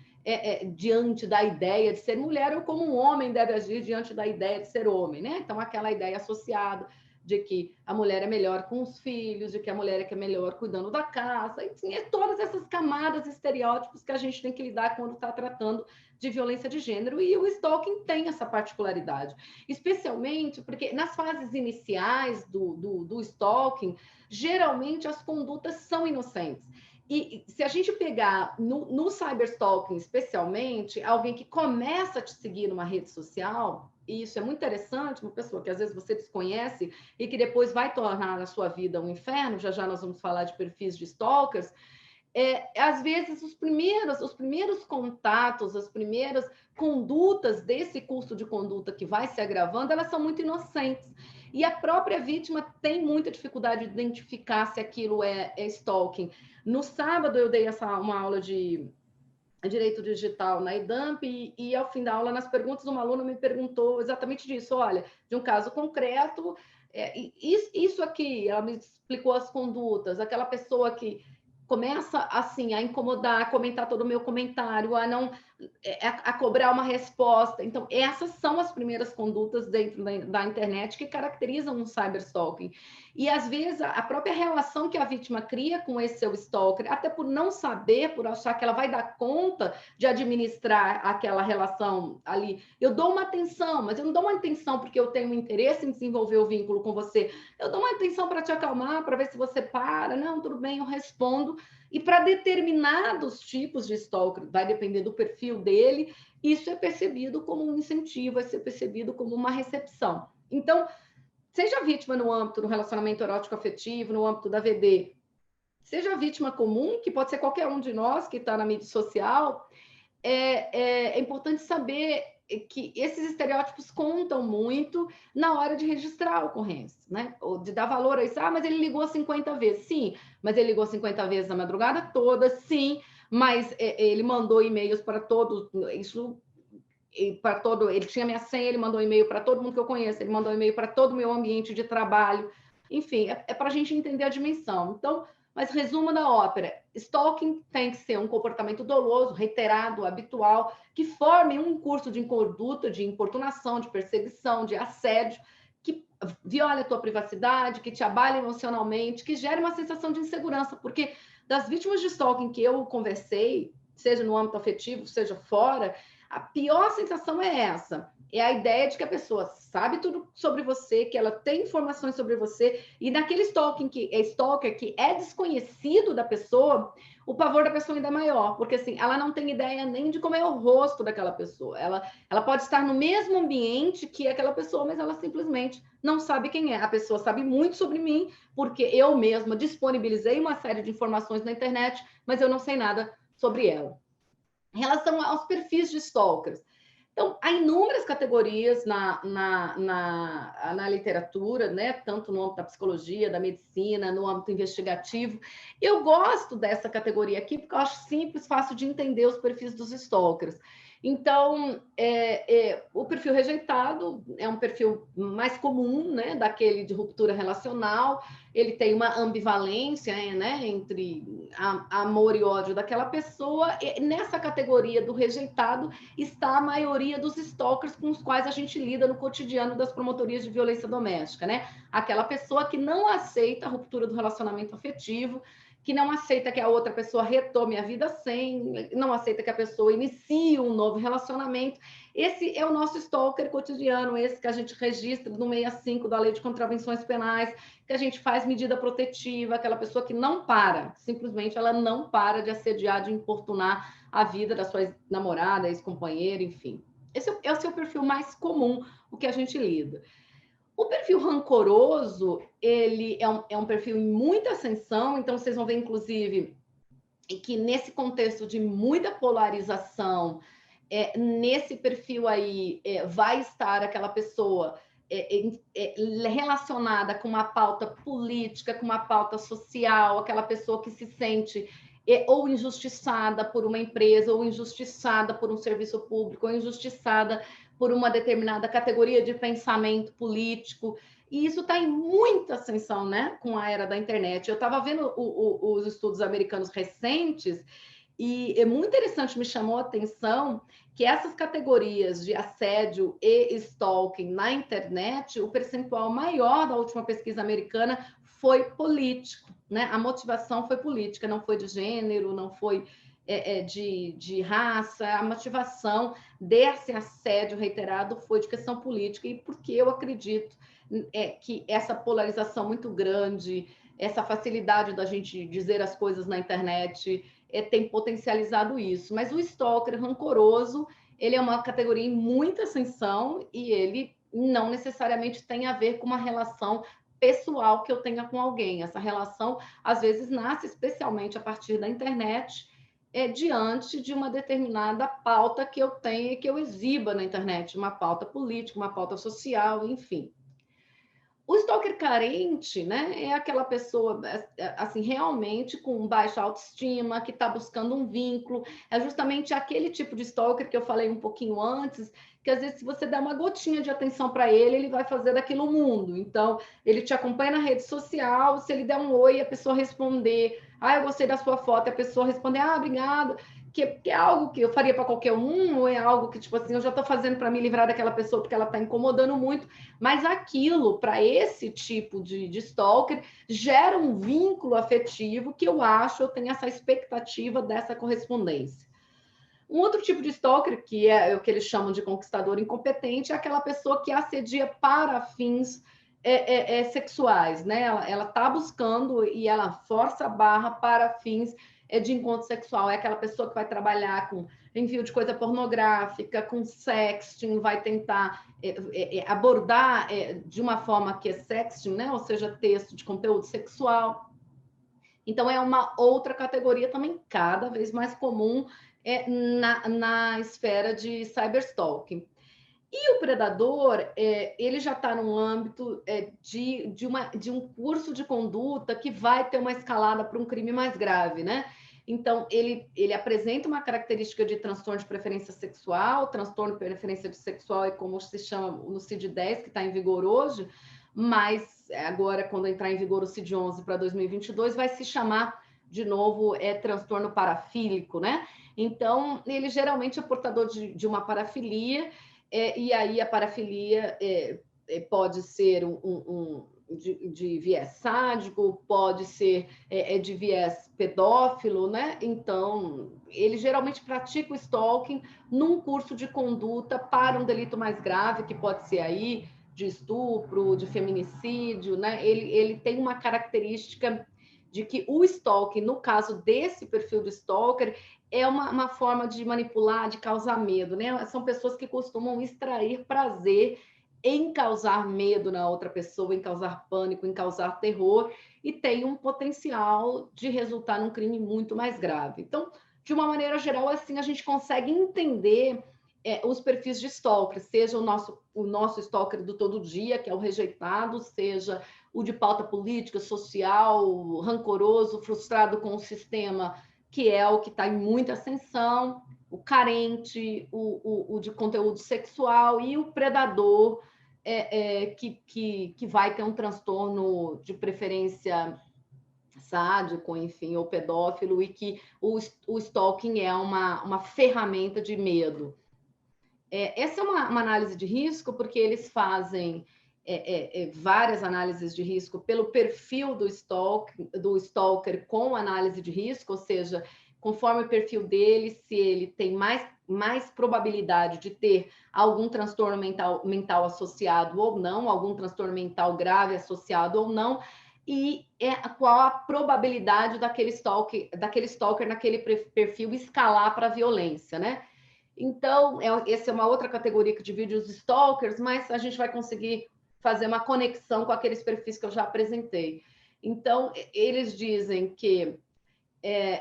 diante da ideia de ser mulher, ou como um homem deve agir diante da ideia de ser homem, né? Então, aquela ideia associada de que a mulher é melhor com os filhos, de que a mulher é melhor cuidando da casa, enfim, todas essas camadas, estereótipos que a gente tem que lidar quando está tratando de violência de gênero, e o stalking tem essa particularidade, especialmente porque nas fases iniciais do stalking, geralmente as condutas são inocentes. E se a gente pegar no cyberstalking, especialmente, alguém que começa a te seguir numa rede social, e isso é muito interessante, uma pessoa que às vezes você desconhece e que depois vai tornar a sua vida um inferno, já nós vamos falar de perfis de stalkers, às vezes os primeiros contatos, as primeiras condutas desse curso de conduta que vai se agravando, elas são muito inocentes. E a própria vítima tem muita dificuldade de identificar se aquilo é stalking. No sábado, eu dei uma aula de direito digital na EDAMP e ao fim da aula, nas perguntas, uma aluna me perguntou exatamente disso. Olha, de um caso concreto, isso aqui, ela me explicou as condutas, aquela pessoa que começa assim a incomodar, a comentar todo o meu comentário, a cobrar uma resposta. Então, essas são as primeiras condutas dentro da internet que caracterizam um cyberstalking. E, às vezes, a própria relação que a vítima cria com esse seu stalker, até por não saber, por achar que ela vai dar conta de administrar aquela relação ali. Eu dou uma atenção, mas eu não dou uma atenção porque eu tenho um interesse em desenvolver o vínculo com você. Eu dou uma atenção para te acalmar, para ver se você para. Não, tudo bem, eu respondo. E para determinados tipos de stalker, vai depender do perfil dele, isso é percebido como um incentivo, vai ser percebido como uma recepção. Então, seja vítima no âmbito do relacionamento erótico afetivo, no âmbito da VD, seja vítima comum, que pode ser qualquer um de nós que está na mídia social, é importante saber que esses estereótipos contam muito na hora de registrar a ocorrência, né? Ou de dar valor a isso. Mas ele ligou 50 vezes. Sim, mas ele ligou 50 vezes na madrugada toda, sim, mas ele mandou e-mails para todos. Isso para todo, ele tinha minha senha, ele mandou um e-mail para todo mundo que eu conheço, ele mandou um e-mail para todo o meu ambiente de trabalho. Enfim, é para a gente entender a dimensão. Então, mas resumo da ópera, stalking tem que ser um comportamento doloso, reiterado, habitual, que forme um curso de conduta, de importunação, de perseguição, de assédio, que viole a tua privacidade, que te abale emocionalmente, que gere uma sensação de insegurança, porque das vítimas de stalking que eu conversei, seja no âmbito afetivo, seja fora, a pior sensação é essa. É a ideia de que a pessoa sabe tudo sobre você, que ela tem informações sobre você, e naquele stalker que é desconhecido da pessoa, o pavor da pessoa ainda é maior, porque assim, ela não tem ideia nem de como é o rosto daquela pessoa. Ela pode estar no mesmo ambiente que aquela pessoa, mas ela simplesmente não sabe quem é. A pessoa sabe muito sobre mim, porque eu mesma disponibilizei uma série de informações na internet, mas eu não sei nada sobre ela. Em relação aos perfis de stalkers, então, há inúmeras categorias na literatura, né? Tanto no âmbito da psicologia, da medicina, no âmbito investigativo. Eu gosto dessa categoria aqui porque eu acho simples, fácil de entender os perfis dos stalkers. Então, o perfil rejeitado é um perfil mais comum, né, daquele de ruptura relacional. Ele tem uma ambivalência, né, entre amor e ódio daquela pessoa. E nessa categoria do rejeitado está a maioria dos stalkers com os quais a gente lida no cotidiano das promotorias de violência doméstica, né? Aquela pessoa que não aceita a ruptura do relacionamento afetivo, que não aceita que a outra pessoa retome a vida sem, não aceita que a pessoa inicie um novo relacionamento. Esse é o nosso stalker cotidiano, esse que a gente registra no 65 da Lei de Contravenções Penais, que a gente faz medida protetiva, aquela pessoa que não para, simplesmente ela não para de assediar, de importunar a vida da sua namorada, ex-companheira, enfim. Esse é o perfil mais comum, o que a gente lida. O perfil rancoroso, ele é um perfil em muita ascensão, então vocês vão ver, inclusive, que nesse contexto de muita polarização, nesse perfil aí vai estar aquela pessoa relacionada com uma pauta política, com uma pauta social, aquela pessoa que se sente ou injustiçada por uma empresa, ou injustiçada por um serviço público, ou injustiçada por uma determinada categoria de pensamento político. E isso está em muita ascensão, né, com a era da internet. Eu estava vendo os estudos americanos recentes e é muito interessante, me chamou a atenção que essas categorias de assédio e stalking na internet, o percentual maior da última pesquisa americana foi político, né? A motivação foi política, não foi de gênero, não foi de raça. A motivação desse assédio reiterado foi de questão política, e porque eu acredito que essa polarização muito grande, essa facilidade da gente dizer as coisas na internet tem potencializado isso. Mas o stalker rancoroso, ele é uma categoria em muita ascensão e ele não necessariamente tem a ver com uma relação pessoal que eu tenha com alguém. Essa relação, às vezes, nasce especialmente a partir da internet, diante de uma determinada pauta que eu tenho e que eu exiba na internet, uma pauta política, uma pauta social, enfim. O stalker carente, né, é aquela pessoa, assim, realmente com baixa autoestima, que está buscando um vínculo. É justamente aquele tipo de stalker que eu falei um pouquinho antes, que às vezes se você der uma gotinha de atenção para ele, ele vai fazer daquilo um mundo. Então, ele te acompanha na rede social, se ele der um oi, a pessoa responder, eu gostei da sua foto, e a pessoa responder, obrigada. Que é algo que eu faria para qualquer um, ou é algo que, tipo assim, eu já estou fazendo para me livrar daquela pessoa porque ela está incomodando muito, mas aquilo, para esse tipo de stalker, gera um vínculo afetivo que eu tenho essa expectativa dessa correspondência. Um outro tipo de stalker, que é o que eles chamam de conquistador incompetente, é aquela pessoa que assedia para fins sexuais, né? Ela está buscando e ela força a barra para fins de encontro sexual. É aquela pessoa que vai trabalhar com envio de coisa pornográfica, com sexting, vai tentar abordar de uma forma que é sexting, né? Ou seja, texto de conteúdo sexual. Então, é uma outra categoria também cada vez mais comum na esfera de cyberstalking. E o predador, ele já está num âmbito de um curso de conduta que vai ter uma escalada para um crime mais grave, né? Então, ele apresenta uma característica de transtorno de preferência sexual, transtorno de preferência sexual é como se chama no CID-10, que está em vigor hoje, mas agora, quando entrar em vigor o CID-11 para 2022, vai se chamar de novo transtorno parafílico, né? Então, ele geralmente é portador de uma parafilia, e aí a parafilia pode ser de viés sádico, pode ser de viés pedófilo, né? Então, ele geralmente pratica o stalking num curso de conduta para um delito mais grave, que pode ser aí de estupro, de feminicídio, né? Ele tem uma característica de que o stalking, no caso desse perfil do stalker, é uma forma de manipular, de causar medo, né? São pessoas que costumam extrair prazer em causar medo na outra pessoa, em causar pânico, em causar terror, e tem um potencial de resultar num crime muito mais grave. Então, de uma maneira geral, assim, a gente consegue entender os perfis de stalker, seja o nosso stalker do todo dia, que é o rejeitado, seja o de pauta política, social, rancoroso, frustrado com o sistema, que é o que está em muita ascensão, o carente, o de conteúdo sexual e o predador, que vai ter um transtorno de preferência sádico, enfim, ou pedófilo, e que o stalking é uma ferramenta de medo. Essa é uma análise de risco, porque eles fazem várias análises de risco pelo perfil do stalker com análise de risco, ou seja, conforme o perfil dele, se ele tem mais probabilidade de ter algum transtorno mental associado ou não, algum transtorno mental grave associado ou não, e qual a probabilidade daquele stalker naquele perfil escalar para a violência, né? Então, essa é uma outra categoria que divide os stalkers, mas a gente vai conseguir fazer uma conexão com aqueles perfis que eu já apresentei. Então, eles dizem que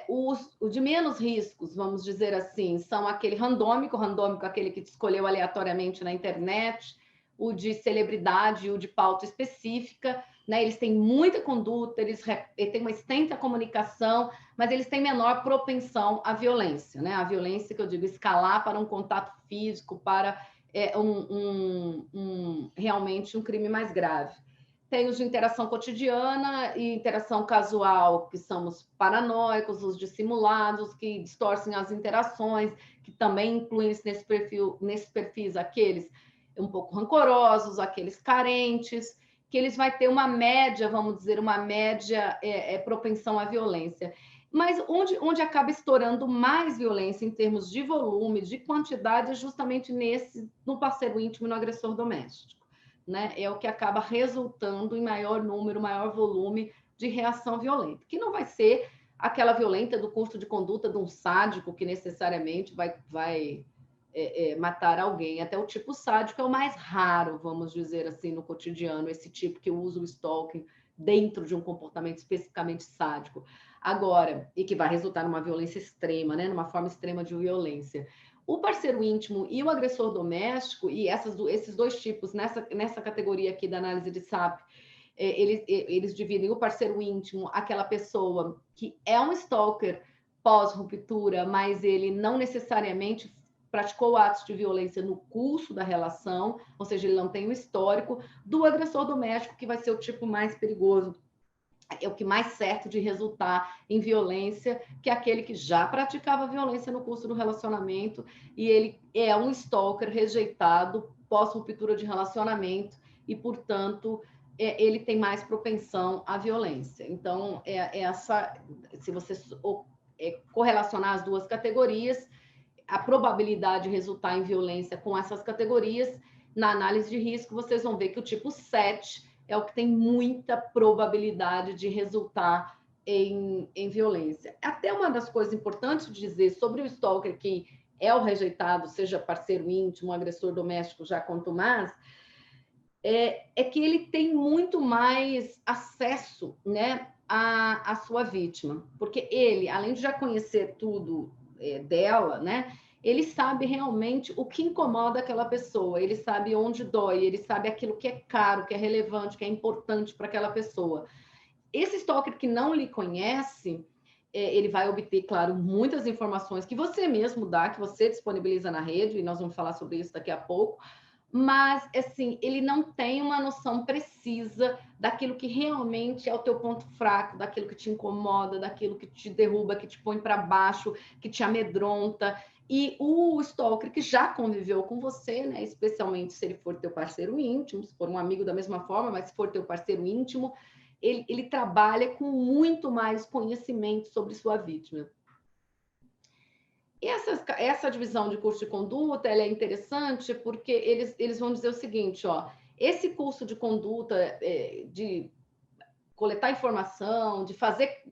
o de menos riscos, vamos dizer assim, são aquele randômico, aquele que te escolheu aleatoriamente na internet, o de celebridade, o de pauta específica, né? Eles têm muita conduta, eles têm uma extensa comunicação, mas eles têm menor propensão à violência, né? A violência, que eu digo, escalar para um contato físico, para realmente um crime mais grave. Tem os de interação cotidiana e interação casual, que são os paranoicos, os dissimulados, que distorcem as interações, que também incluem nesses perfis aqueles um pouco rancorosos, aqueles carentes, que eles vão ter uma média, vamos dizer, uma média propensão à violência. Mas onde acaba estourando mais violência em termos de volume, de quantidade, é justamente no parceiro íntimo e no agressor doméstico. Né? É o que acaba resultando em maior número, maior volume de reação violenta, que não vai ser aquela violenta do curso de conduta de um sádico que necessariamente vai matar alguém. Até o tipo sádico é o mais raro, vamos dizer assim, no cotidiano, esse tipo que usa o stalking dentro de um comportamento especificamente sádico. Agora, e que vai resultar numa violência extrema, né? Numa forma extrema de violência. O parceiro íntimo e o agressor doméstico, e esses dois tipos, nessa categoria aqui da análise de SAP, eles dividem o parceiro íntimo, aquela pessoa que é um stalker pós-ruptura, mas ele não necessariamente praticou atos de violência no curso da relação, ou seja, ele não tem o histórico, do agressor doméstico, que vai ser o tipo mais perigoso, é o que mais certo de resultar em violência, que é aquele que já praticava violência no curso do relacionamento e ele é um stalker rejeitado pós-ruptura de relacionamento e, portanto, ele tem mais propensão à violência. Então, se você correlacionar as duas categorias, a probabilidade de resultar em violência com essas categorias, na análise de risco, vocês vão ver que o tipo 7 é o que tem muita probabilidade de resultar em violência. Até uma das coisas importantes de dizer sobre o stalker, que é o rejeitado, seja parceiro íntimo, agressor doméstico, já quanto mais, é que ele tem muito mais acesso, né, à sua vítima. Porque ele, além de já conhecer tudo dela, né, ele sabe realmente o que incomoda aquela pessoa, ele sabe onde dói, ele sabe aquilo que é caro, que é relevante, que é importante para aquela pessoa. Esse stalker que não lhe conhece, ele vai obter, claro, muitas informações que você mesmo dá, que você disponibiliza na rede, e nós vamos falar sobre isso daqui a pouco, mas, assim, ele não tem uma noção precisa daquilo que realmente é o teu ponto fraco, daquilo que te incomoda, daquilo que te derruba, que te põe para baixo, que te amedronta. E o stalker que já conviveu com você, né, especialmente se ele for teu parceiro íntimo, se for um amigo da mesma forma, mas se for teu parceiro íntimo, ele trabalha com muito mais conhecimento sobre sua vítima. E essa divisão de curso de conduta, ela é interessante porque eles vão dizer o seguinte, ó, esse curso de conduta, de coletar informação, de fazer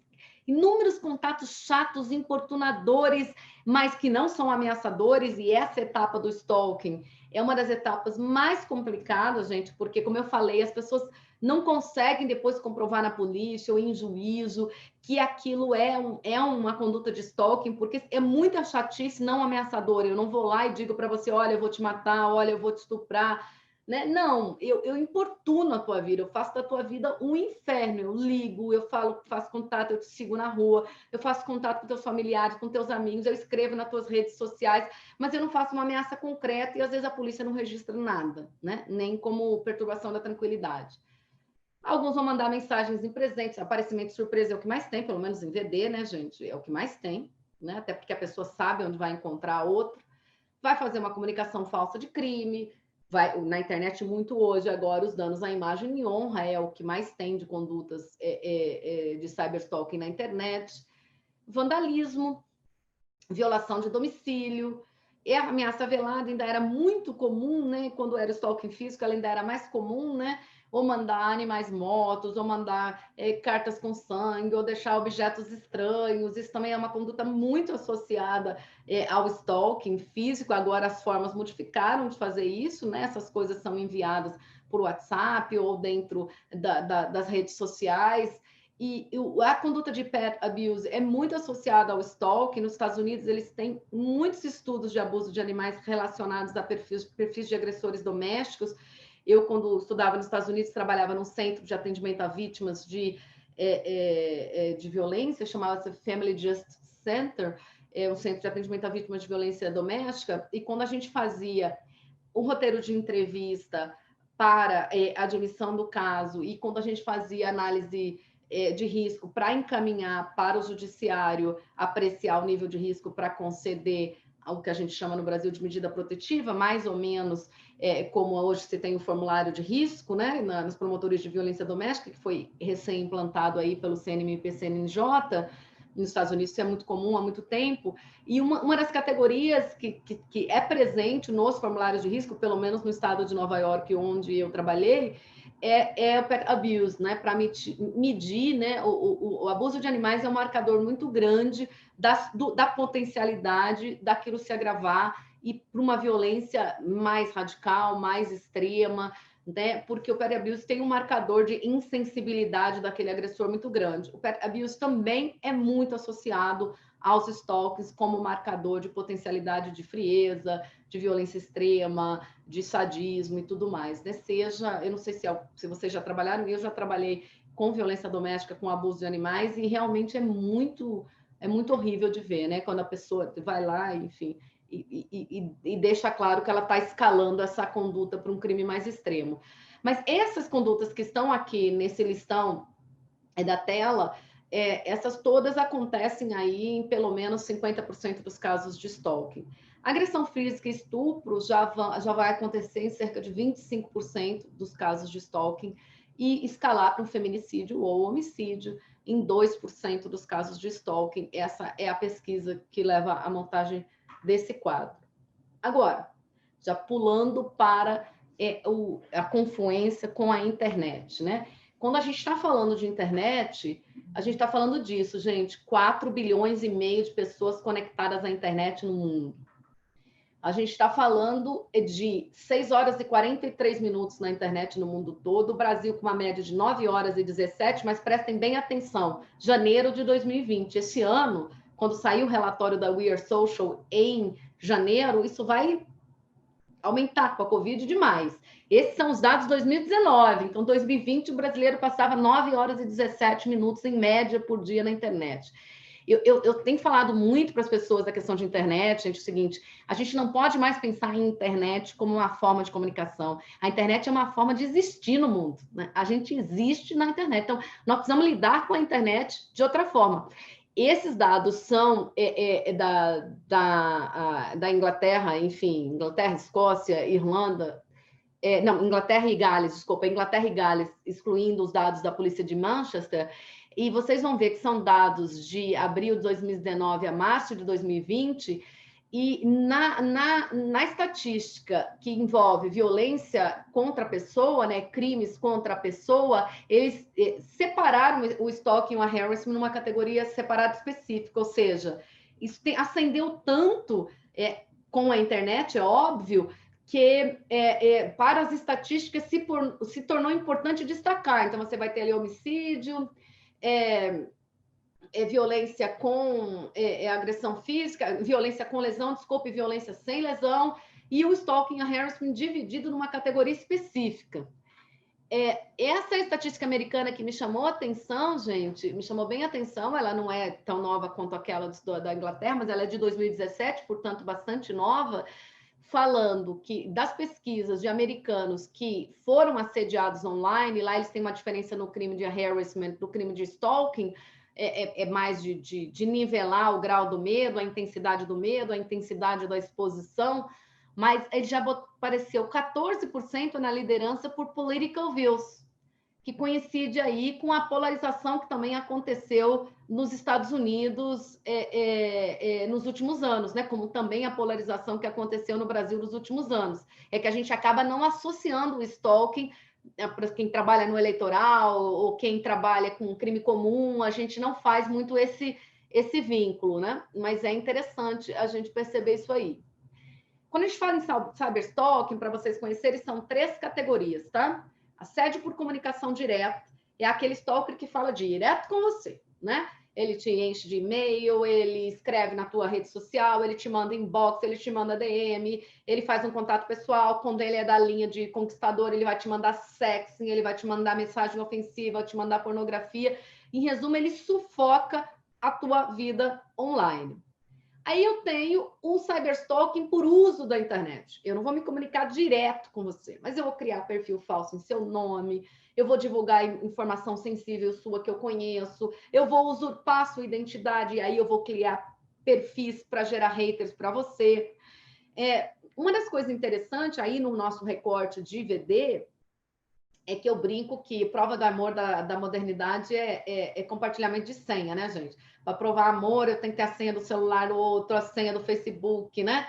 inúmeros contatos chatos, importunadores, mas que não são ameaçadores, e essa etapa do stalking é uma das etapas mais complicadas, gente, porque, como eu falei, as pessoas não conseguem depois comprovar na polícia ou em juízo que aquilo é uma conduta de stalking, porque é muita chatice não ameaçadora. Eu não vou lá e digo para você, olha, eu vou te matar, olha, eu vou te estuprar, né? Não, eu importuno a tua vida, eu faço da tua vida um inferno, eu ligo, eu faço contato, eu te sigo na rua, eu faço contato com teus familiares, com teus amigos, eu escrevo nas tuas redes sociais, mas eu não faço uma ameaça concreta e às vezes a polícia não registra nada, né? Nem como perturbação da tranquilidade. Alguns vão mandar mensagens em presentes, aparecimento surpresa é o que mais tem, pelo menos em VD, né, gente? É o que mais tem, né? Até porque a pessoa sabe onde vai encontrar a outra. Vai fazer uma comunicação falsa de crime, na internet muito hoje, agora, os danos à imagem e honra é o que mais tem de condutas de cyberstalking na internet. Vandalismo, violação de domicílio, e a ameaça velada ainda era muito comum, né? Quando era stalking físico, ela ainda era mais comum, né? Ou mandar animais mortos, ou mandar cartas com sangue, ou deixar objetos estranhos. Isso também é uma conduta muito associada ao stalking físico. Agora as formas modificaram de fazer isso, né? Essas coisas são enviadas por WhatsApp ou dentro das redes sociais. E a conduta de pet abuse é muito associada ao stalking. Nos Estados Unidos, eles têm muitos estudos de abuso de animais relacionados a perfis de agressores domésticos. Eu, quando estudava nos Estados Unidos, trabalhava num centro de atendimento a vítimas de violência, chamava-se Family Justice Center, um centro de atendimento a vítimas de violência doméstica, e quando a gente fazia um roteiro de entrevista para a admissão do caso, e quando a gente fazia análise de risco para encaminhar para o judiciário apreciar o nível de risco para conceder o que a gente chama no Brasil de medida protetiva, mais ou menos como hoje se tem o formulário de risco, né, nas promotorias de violência doméstica, que foi recém-implantado aí pelo CNMP e CNJ, nos Estados Unidos isso é muito comum há muito tempo, e uma das categorias que é presente nos formulários de risco, pelo menos no estado de Nova York, onde eu trabalhei, é o pet abuse, né? Para medir, né? O abuso de animais é um marcador muito grande da potencialidade daquilo se agravar e para uma violência mais radical, mais extrema, né? Porque o pet abuse tem um marcador de insensibilidade daquele agressor muito grande. O pet abuse também é muito associado aos stalkings como marcador de potencialidade de frieza, de violência extrema, de sadismo e tudo mais, né? Eu não sei se vocês já trabalharam, eu já trabalhei com violência doméstica, com abuso de animais, e realmente é muito horrível de ver, né? Quando a pessoa vai lá, enfim, e deixa claro que ela está escalando essa conduta para um crime mais extremo. Mas essas condutas que estão aqui nesse listão da tela, essas todas acontecem aí em pelo menos 50% dos casos de stalking. Agressão física e estupro já vai acontecer em cerca de 25% dos casos de stalking e escalar para um feminicídio ou homicídio em 2% dos casos de stalking. Essa é a pesquisa que leva à montagem desse quadro. Agora, já pulando para a confluência com a internet, né? Quando a gente está falando de internet, a gente está falando disso, gente, 4,5 bilhões de pessoas conectadas à internet no mundo. A gente está falando de 6 horas e 43 minutos na internet no mundo todo, o Brasil com uma média de 9 horas e 17, mas prestem bem atenção, janeiro de 2020. Esse ano, quando sair o relatório da We Are Social em janeiro, isso vai aumentar com a Covid demais. Esses são os dados de 2019. Então, 2020, o brasileiro passava 9 horas e 17 minutos em média por dia na internet. Eu tenho falado muito para as pessoas da questão de internet, gente, é o seguinte, a gente não pode mais pensar em internet como uma forma de comunicação. A internet é uma forma de existir no mundo, né? A gente existe na internet. Então, nós precisamos lidar com a internet de outra forma. Esses dados são da Inglaterra, enfim, Inglaterra, Escócia, Irlanda, não, Inglaterra e Gales, desculpa, Inglaterra e Gales, excluindo os dados da polícia de Manchester, e vocês vão ver que são dados de abril de 2019 a março de 2020, e na estatística que envolve violência contra a pessoa, né, crimes contra a pessoa, eles separaram o stalking e o harassment numa categoria separada específica, ou seja, isso ascendeu tanto com a internet, é óbvio, que para as estatísticas se tornou importante destacar. Então, você vai ter ali homicídio, violência com agressão física, violência com lesão, desculpe, violência sem lesão, e o stalking e harassment dividido numa categoria específica. Essa estatística americana que me chamou a atenção, gente, me chamou bem a atenção, ela não é tão nova quanto aquela da Inglaterra, mas ela é de 2017, portanto, bastante nova, falando que das pesquisas de americanos que foram assediados online, lá eles têm uma diferença no crime de harassment, no crime de stalking, mais de nivelar o grau do medo, a intensidade do medo, a intensidade da exposição, mas ele já apareceu 14% na liderança por political views, que coincide aí com a polarização que também aconteceu nos Estados Unidos nos últimos anos, né? Como também a polarização que aconteceu no Brasil nos últimos anos. É que a gente acaba não associando o stalking para quem trabalha no eleitoral ou quem trabalha com crime comum, a gente não faz muito esse vínculo, né? Mas é interessante a gente perceber isso aí. Quando a gente fala em cyberstalking, para vocês conhecerem, são 3 categorias, tá? Assédio por comunicação direta é aquele stalker que fala direto com você, né? Ele te enche de e-mail, ele escreve na tua rede social, ele te manda inbox, ele te manda DM, ele faz um contato pessoal. Quando ele é da linha de conquistador, ele vai te mandar sexting, ele vai te mandar mensagem ofensiva, vai te mandar pornografia. Em resumo, ele sufoca a tua vida online. Aí eu tenho um cyberstalking por uso da internet. Eu não vou me comunicar direto com você, mas eu vou criar perfil falso em seu nome, eu vou divulgar informação sensível sua que eu conheço, eu vou usurpar sua identidade e aí eu vou criar perfis para gerar haters para você. Uma das coisas interessantes aí no nosso recorte de VD é que eu brinco que prova do amor da modernidade é compartilhamento de senha, né, gente? Para provar amor, eu tenho que ter a senha do celular do outro, a senha do Facebook, né?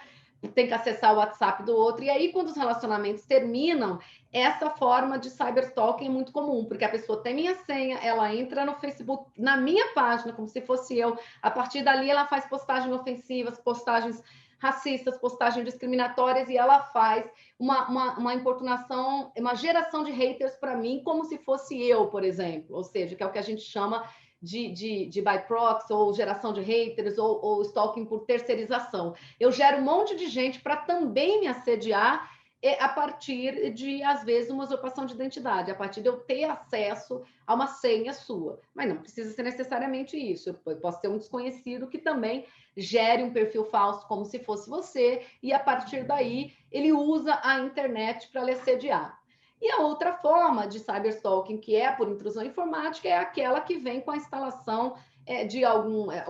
Tem que acessar o WhatsApp do outro. E aí, quando os relacionamentos terminam, essa forma de cyberstalking é muito comum, porque a pessoa tem minha senha, ela entra no Facebook, na minha página, como se fosse eu. A partir dali, ela faz postagens ofensivas, postagens racistas, postagens discriminatórias, e ela faz uma importunação, uma geração de haters para mim, como se fosse eu, por exemplo. Ou seja, que é o que a gente chama de by proxy, ou geração de haters, ou stalking por terceirização. Eu gero um monte de gente para também me assediar a partir de, às vezes, uma usurpação de identidade, a partir de eu ter acesso a uma senha sua. Mas não precisa ser necessariamente isso. Eu posso ser um desconhecido que também gere um perfil falso como se fosse você, e a partir daí ele usa a internet para lhe assediar. E a outra forma de cyberstalking, que é por intrusão informática, é aquela que vem com a instalação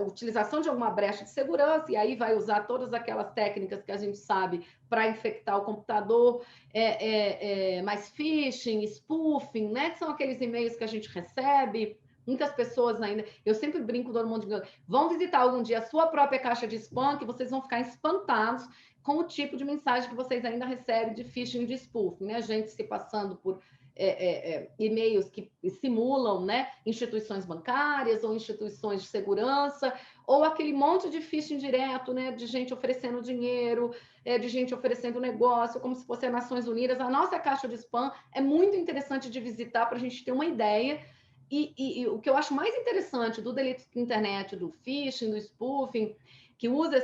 utilização de alguma brecha de segurança, e aí vai usar todas aquelas técnicas que a gente sabe para infectar o computador, mais phishing, spoofing, né? Que são aqueles e-mails que a gente recebe. Muitas pessoas ainda, eu sempre brinco, todo mundo diz, vão visitar algum dia a sua própria caixa de spam, que vocês vão ficar espantados com o tipo de mensagem que vocês ainda recebem de phishing e de spoofing, né? Gente se passando por e-mails que simulam, né, instituições bancárias ou instituições de segurança, ou aquele monte de phishing direto, né, de gente oferecendo dinheiro, de gente oferecendo negócio, como se fosse as Nações Unidas. A nossa caixa de spam é muito interessante de visitar para a gente ter uma ideia. E o que eu acho mais interessante do delito de internet, do phishing, do spoofing, que usa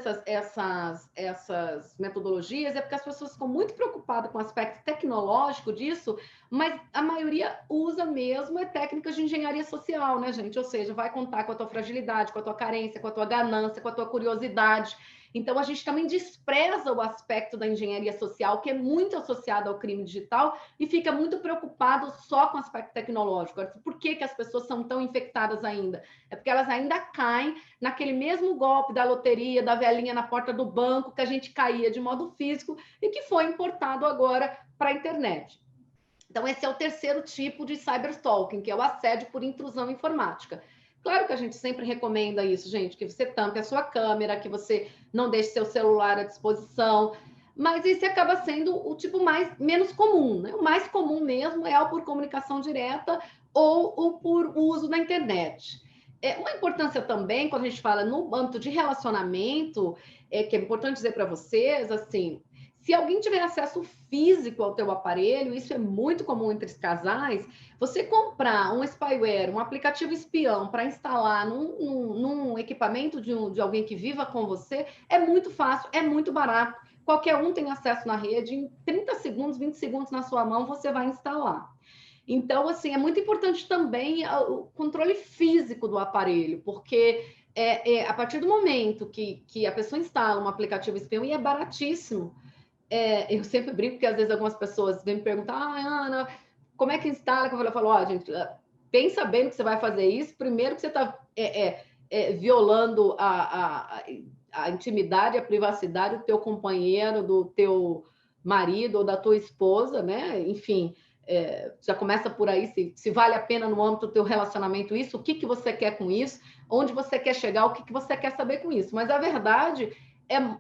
essas metodologias, é porque as pessoas ficam muito preocupadas com o aspecto tecnológico disso, mas a maioria usa mesmo técnicas de engenharia social, né, gente? Ou seja, vai contar com a tua fragilidade, com a tua carência, com a tua ganância, com a tua curiosidade. Então, a gente também despreza o aspecto da engenharia social, que é muito associado ao crime digital, e fica muito preocupado só com o aspecto tecnológico. Por que as pessoas são tão infectadas ainda? É porque elas ainda caem naquele mesmo golpe da loteria, da velhinha na porta do banco, que a gente caía de modo físico e que foi importado agora para a internet. Então, esse é o terceiro tipo de cyberstalking, que é o assédio por intrusão informática. Claro que a gente sempre recomenda isso, gente, que você tampe a sua câmera, que você não deixe seu celular à disposição, mas esse acaba sendo o tipo menos comum, né? O mais comum mesmo é o por comunicação direta ou o por uso da internet. Uma importância também, quando a gente fala no âmbito de relacionamento, que é importante dizer para vocês, assim, se alguém tiver acesso físico ao teu aparelho, isso é muito comum entre os casais, você comprar um spyware, um aplicativo espião para instalar num equipamento de alguém que viva com você, é muito fácil, é muito barato. Qualquer um tem acesso na rede, em 30 segundos, 20 segundos na sua mão, você vai instalar. Então, assim, é muito importante também o controle físico do aparelho, porque a partir do momento que a pessoa instala um aplicativo espião, e é baratíssimo, eu sempre brinco, porque às vezes algumas pessoas vêm me perguntar, Ana, como é que instala? Eu falo, gente, pensa bem no que você vai fazer isso. Primeiro que você está violando a intimidade, a privacidade do teu companheiro, do teu marido ou da tua esposa, né? Enfim, já começa por aí, se vale a pena no âmbito do teu relacionamento isso, o que você quer com isso, onde você quer chegar, o que você quer saber com isso. Mas a verdade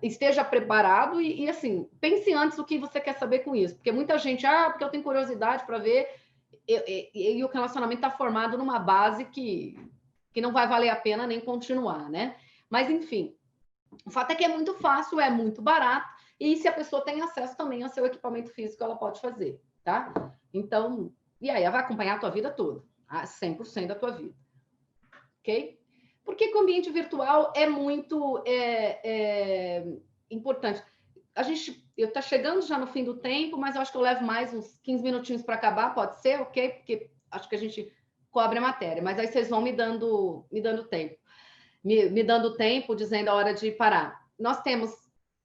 esteja preparado e, assim, pense antes o que você quer saber com isso. Porque muita gente, porque eu tenho curiosidade para ver, e o relacionamento está formado numa base que não vai valer a pena nem continuar, né? Mas, enfim, o fato é que é muito fácil, é muito barato, e se a pessoa tem acesso também ao seu equipamento físico, ela pode fazer, tá? Então, e aí, ela vai acompanhar a tua vida toda, 100% da tua vida, ok? Por que o ambiente virtual é muito importante? Eu estou chegando já no fim do tempo, mas eu acho que eu levo mais uns 15 minutinhos para acabar, pode ser, ok? Porque acho que a gente cobre a matéria, mas aí vocês vão me dando tempo. Me dando tempo, dizendo a hora de parar.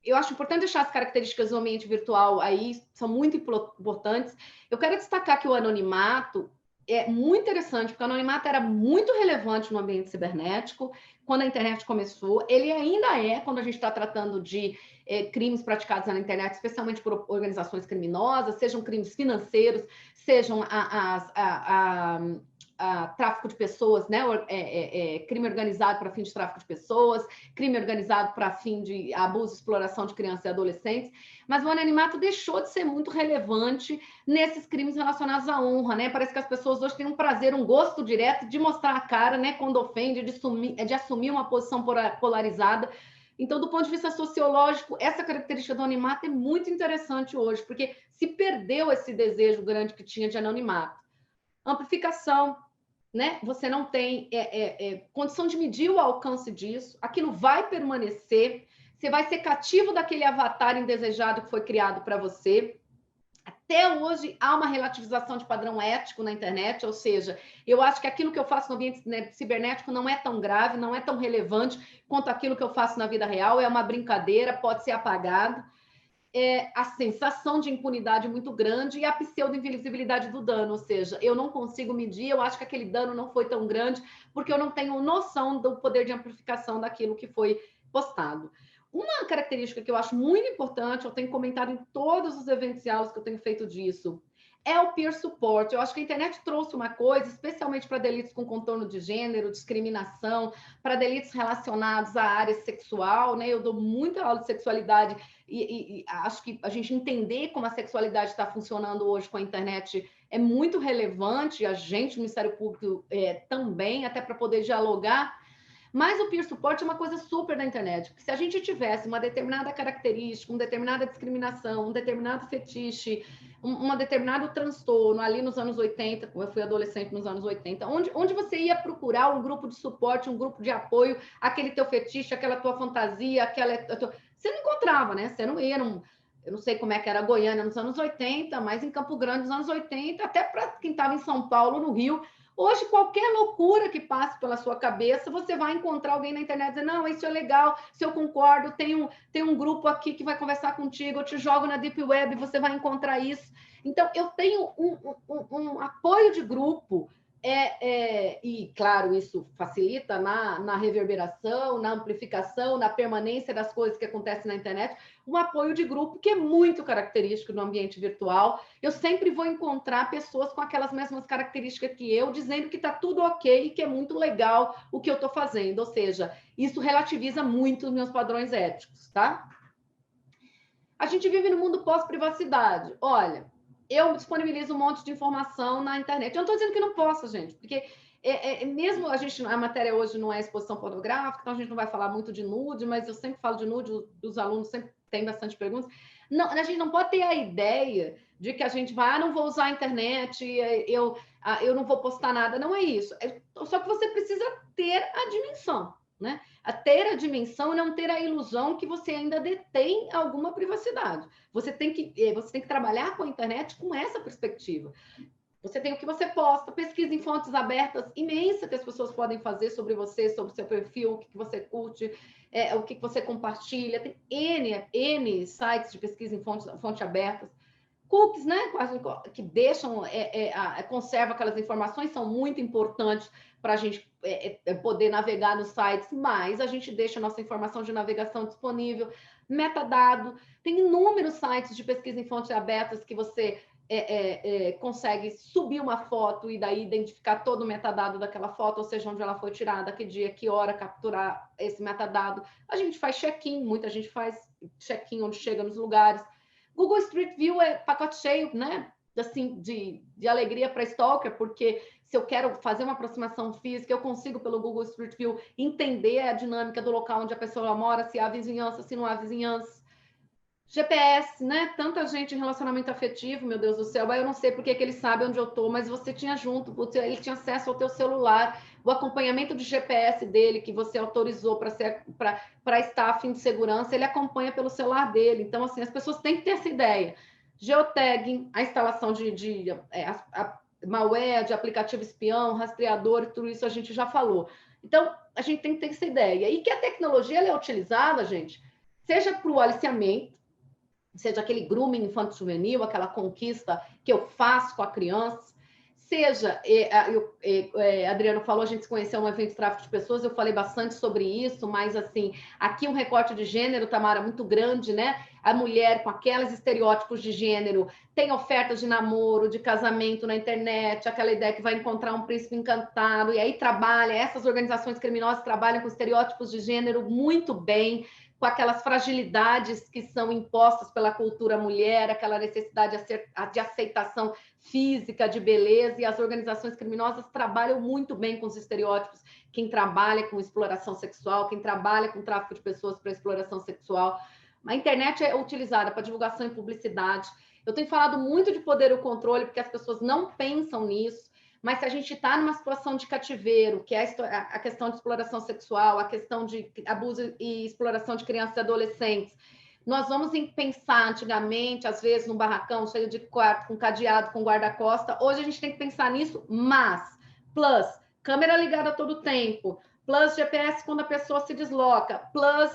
Eu acho importante deixar as características do ambiente virtual aí, são muito importantes. Eu quero destacar que o anonimato é muito interessante, porque o anonimato era muito relevante no ambiente cibernético, quando a internet começou. Ele ainda é, quando a gente está tratando de crimes praticados na internet, especialmente por organizações criminosas, sejam crimes financeiros, sejam tráfico de pessoas, né? Crime organizado para fim de tráfico de pessoas, crime organizado para fim de abuso e exploração de crianças e adolescentes, mas o anonimato deixou de ser muito relevante nesses crimes relacionados à honra, né? Parece que as pessoas hoje têm um prazer, um gosto direto de mostrar a cara, né? Quando ofende, de assumir uma posição polarizada. Então, do ponto de vista sociológico, essa característica do anonimato é muito interessante hoje, porque se perdeu esse desejo grande que tinha de anonimato. Amplificação, né? Você não tem condição de medir o alcance disso, aquilo vai permanecer, você vai ser cativo daquele avatar indesejado que foi criado para você. Até hoje há uma relativização de padrão ético na internet, ou seja, eu acho que aquilo que eu faço no ambiente cibernético não é tão grave, não é tão relevante quanto aquilo que eu faço na vida real, é uma brincadeira, pode ser apagado. A sensação de impunidade muito grande e a pseudo-invisibilidade do dano, ou seja, eu não consigo medir, eu acho que aquele dano não foi tão grande, porque eu não tenho noção do poder de amplificação daquilo que foi postado. Uma característica que eu acho muito importante, eu tenho comentado em todos os eventos e aulas que eu tenho feito disso, é o peer support. Eu acho que a internet trouxe uma coisa, especialmente para delitos com contorno de gênero, discriminação, para delitos relacionados à área sexual, né? Eu dou muita aula de sexualidade e acho que a gente entender como a sexualidade está funcionando hoje com a internet é muito relevante, a gente, o Ministério Público também, até para poder dialogar. Mas o peer support é uma coisa super da internet, porque se a gente tivesse uma determinada característica, uma determinada discriminação, um determinado fetiche, um determinado transtorno ali nos anos 80, como eu fui adolescente nos anos 80, onde você ia procurar um grupo de suporte, um grupo de apoio, aquele teu fetiche, aquela tua fantasia, você não encontrava, né? Você não ia eu não sei como é que era Goiânia nos anos 80, mas em Campo Grande nos anos 80, até para quem estava em São Paulo, no Rio. Hoje, qualquer loucura que passe pela sua cabeça, você vai encontrar alguém na internet dizendo, não, isso é legal, se eu concordo, tem um grupo aqui que vai conversar contigo, eu te jogo na Deep Web, você vai encontrar isso. Então, eu tenho um apoio de grupo, e, claro, isso facilita na reverberação, na amplificação, na permanência das coisas que acontecem na internet, um apoio de grupo que é muito característico no ambiente virtual. Eu sempre vou encontrar pessoas com aquelas mesmas características que eu, dizendo que está tudo ok, que é muito legal o que eu estou fazendo. Ou seja, isso relativiza muito os meus padrões éticos, tá? A gente vive no mundo pós-privacidade. Olha, eu disponibilizo um monte de informação na internet. Eu não estou dizendo que não possa, gente, porque mesmo a matéria hoje não é exposição pornográfica, então a gente não vai falar muito de nude, mas eu sempre falo de nude, os alunos sempre têm bastante perguntas. Não, a gente não pode ter a ideia de que a gente vai, não vou usar a internet, eu não vou postar nada. Não é isso. Só que você precisa ter a dimensão, né? A ter a dimensão e não ter a ilusão que você ainda detém alguma privacidade. Você tem que trabalhar com a internet com essa perspectiva. Você tem o que você posta, pesquisa em fontes abertas imensa que as pessoas podem fazer sobre você, sobre o seu perfil, o que você curte, o que você compartilha. Tem N sites de pesquisa em fontes abertas. Cookies, né, que deixam, conservam aquelas informações, são muito importantes para a gente poder navegar nos sites, mas a gente deixa a nossa informação de navegação disponível, metadado. Tem inúmeros sites de pesquisa em fontes abertas que você consegue subir uma foto e daí identificar todo o metadado daquela foto, ou seja, onde ela foi tirada, que dia, que hora, capturar esse metadado. A gente faz check-in, muita gente faz check-in onde chega nos lugares. Google Street View é pacote cheio, né? Assim, de alegria para stalker, porque se eu quero fazer uma aproximação física, eu consigo, pelo Google Street View, entender a dinâmica do local onde a pessoa mora, se há vizinhança, se não há vizinhança. GPS, né? Tanta gente em relacionamento afetivo, meu Deus do céu. Eu não sei porque que ele sabe onde eu estou, mas você tinha junto, ele tinha acesso ao teu celular, o acompanhamento de GPS dele, que você autorizou para estar a fim de segurança, ele acompanha pelo celular dele. Então, assim, as pessoas têm que ter essa ideia. Geotagging, a instalação de malware, de aplicativo espião, rastreador, tudo isso a gente já falou. Então, a gente tem que ter essa ideia. E que a tecnologia ela é utilizada, gente, seja para o aliciamento, seja aquele grooming infanto-juvenil, aquela conquista que eu faço com a criança, seja, Adriano falou, a gente se conheceu no evento de tráfico de pessoas, eu falei bastante sobre isso, mas assim, aqui um recorte de gênero, Tamara, muito grande, né? A mulher com aqueles estereótipos de gênero, tem ofertas de namoro, de casamento na internet, aquela ideia que vai encontrar um príncipe encantado, e aí trabalha, essas organizações criminosas trabalham com estereótipos de gênero muito bem, com aquelas fragilidades que são impostas pela cultura mulher, aquela necessidade de aceitação física, de beleza, e as organizações criminosas trabalham muito bem com os estereótipos. Quem trabalha com exploração sexual, quem trabalha com tráfico de pessoas para exploração sexual. A internet é utilizada para divulgação e publicidade. Eu tenho falado muito de poder e controle, porque as pessoas não pensam nisso. Mas se a gente está numa situação de cativeiro, que é a questão de exploração sexual, a questão de abuso e exploração de crianças e adolescentes, nós vamos pensar antigamente, às vezes, num barracão cheio de quarto, com cadeado, com guarda-costa. Hoje a gente tem que pensar nisso, mas, plus, câmera ligada todo o tempo, plus GPS quando a pessoa se desloca, plus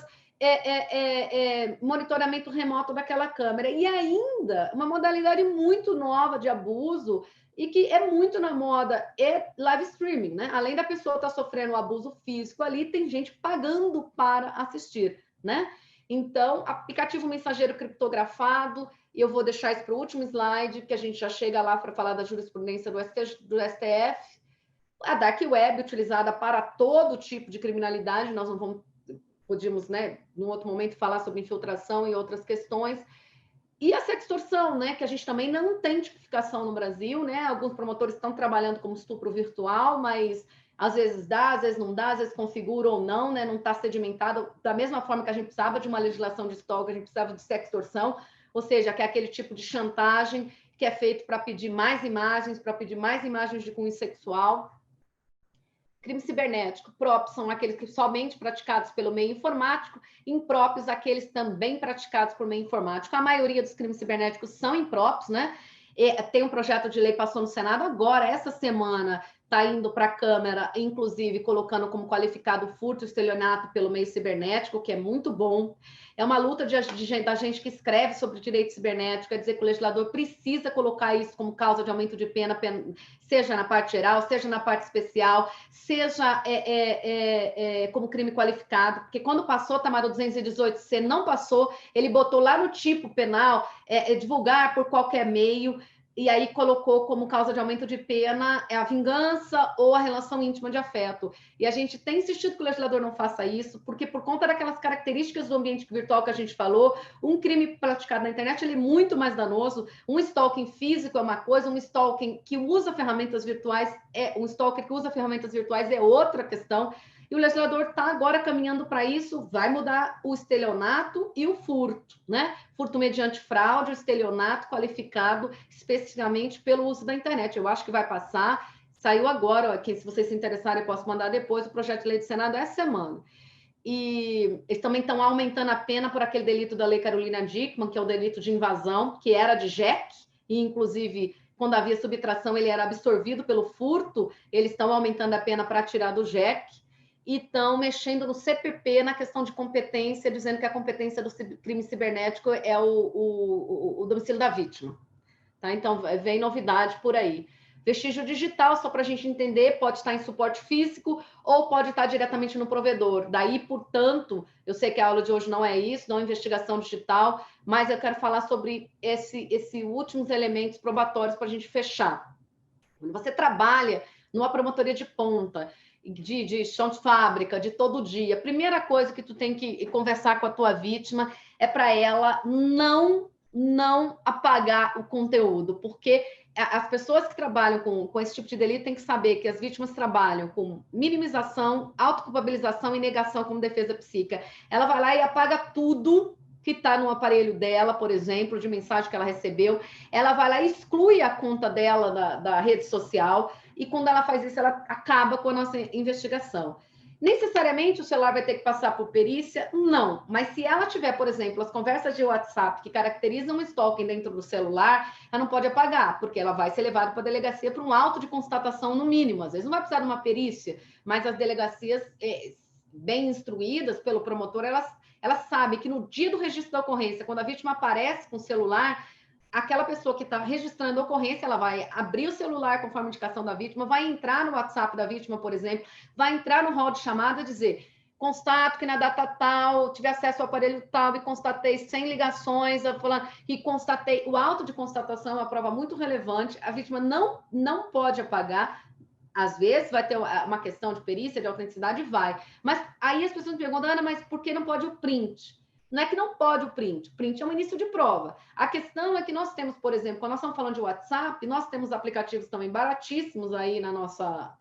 monitoramento remoto daquela câmera. E ainda, uma modalidade muito nova de abuso, e que é muito na moda, é live streaming, né? Além da pessoa estar sofrendo um abuso físico ali, tem gente pagando para assistir, né? Então, aplicativo mensageiro criptografado, e eu vou deixar isso para o último slide, que a gente já chega lá para falar da jurisprudência do STF. A Dark Web, utilizada para todo tipo de criminalidade, nós não podíamos, né, num outro momento, falar sobre infiltração e outras questões. E a sextorção, né, que a gente também não tem tipificação no Brasil, né? Alguns promotores estão trabalhando como estupro virtual, mas Às vezes dá, às vezes não dá, às vezes configura ou não, né? Não está sedimentado. Da mesma forma que a gente precisava de uma legislação de stalking, a gente precisava de sextorção, ou seja, que é aquele tipo de chantagem que é feito para pedir mais imagens de cunho sexual. Crime cibernético, próprios são aqueles que somente praticados pelo meio informático, impróprios aqueles também praticados por meio informático. A maioria dos crimes cibernéticos são impróprios, né? Tem um projeto de lei, passou no Senado agora, essa semana, está indo para a Câmara, inclusive colocando como qualificado furto e estelionato pelo meio cibernético, que é muito bom. É uma luta da gente que escreve sobre direito cibernético, quer dizer que o legislador precisa colocar isso como causa de aumento de pena, seja na parte geral, seja na parte especial, seja como crime qualificado, porque quando passou, Tamara, 218C não passou, ele botou lá no tipo penal, divulgar por qualquer meio, e aí colocou como causa de aumento de pena a vingança ou a relação íntima de afeto. E a gente tem insistido que o legislador não faça isso, porque por conta daquelas características do ambiente virtual que a gente falou, um crime praticado na internet ele é muito mais danoso. Um stalking físico é uma coisa, um stalking que usa ferramentas virtuais é outra questão. E o legislador está agora caminhando para isso, vai mudar o estelionato e o furto, né? Furto mediante fraude, o estelionato qualificado especificamente pelo uso da internet. Eu acho que vai passar, saiu agora, aqui, se vocês se interessarem, eu posso mandar depois, o projeto de lei do Senado essa semana. E eles também estão aumentando a pena por aquele delito da Lei Carolina Dickmann, que é o delito de invasão, que era de JEC, e inclusive quando havia subtração ele era absorvido pelo furto, eles estão aumentando a pena para tirar do JEC, e estão mexendo no CPP na questão de competência, dizendo que a competência do crime cibernético é o domicílio da vítima. Tá? Então, vem novidade por aí. Vestígio digital, só para a gente entender, pode estar em suporte físico ou pode estar diretamente no provedor. Daí, portanto, eu sei que a aula de hoje não é isso, não é investigação digital, mas eu quero falar sobre esses últimos elementos probatórios para a gente fechar. Quando você trabalha numa promotoria de ponta, de chão de fábrica, de todo dia, a primeira coisa que tu tem que conversar com a tua vítima é para ela não apagar o conteúdo, porque as pessoas que trabalham com esse tipo de delito têm que saber que as vítimas trabalham com minimização, autoculpabilização e negação como defesa psíquica. Ela vai lá e apaga tudo que está no aparelho dela, por exemplo, de mensagem que ela recebeu, ela vai lá e exclui a conta dela da rede social, e quando ela faz isso, ela acaba com a nossa investigação. Necessariamente o celular vai ter que passar por perícia? Não. Mas se ela tiver, por exemplo, as conversas de WhatsApp que caracterizam o stalking dentro do celular, ela não pode apagar, porque ela vai ser levada para a delegacia para um auto de constatação no mínimo. Às vezes não vai precisar de uma perícia, mas as delegacias bem instruídas pelo promotor, elas sabem que no dia do registro da ocorrência, quando a vítima aparece com o celular, aquela pessoa que está registrando a ocorrência, ela vai abrir o celular conforme a indicação da vítima, vai entrar no WhatsApp da vítima, por exemplo, vai entrar no hall de chamada e dizer: constato que na data tal, tive acesso ao aparelho tal e constatei 100 ligações, e constatei. O auto de constatação é uma prova muito relevante, a vítima não pode apagar. Às vezes vai ter uma questão de perícia, de autenticidade, vai. Mas aí as pessoas me perguntam: Ana, mas por que não pode o print? Não é que não pode o print é um início de prova. A questão é que nós temos, por exemplo, quando nós estamos falando de WhatsApp, nós temos aplicativos também baratíssimos aí na nossa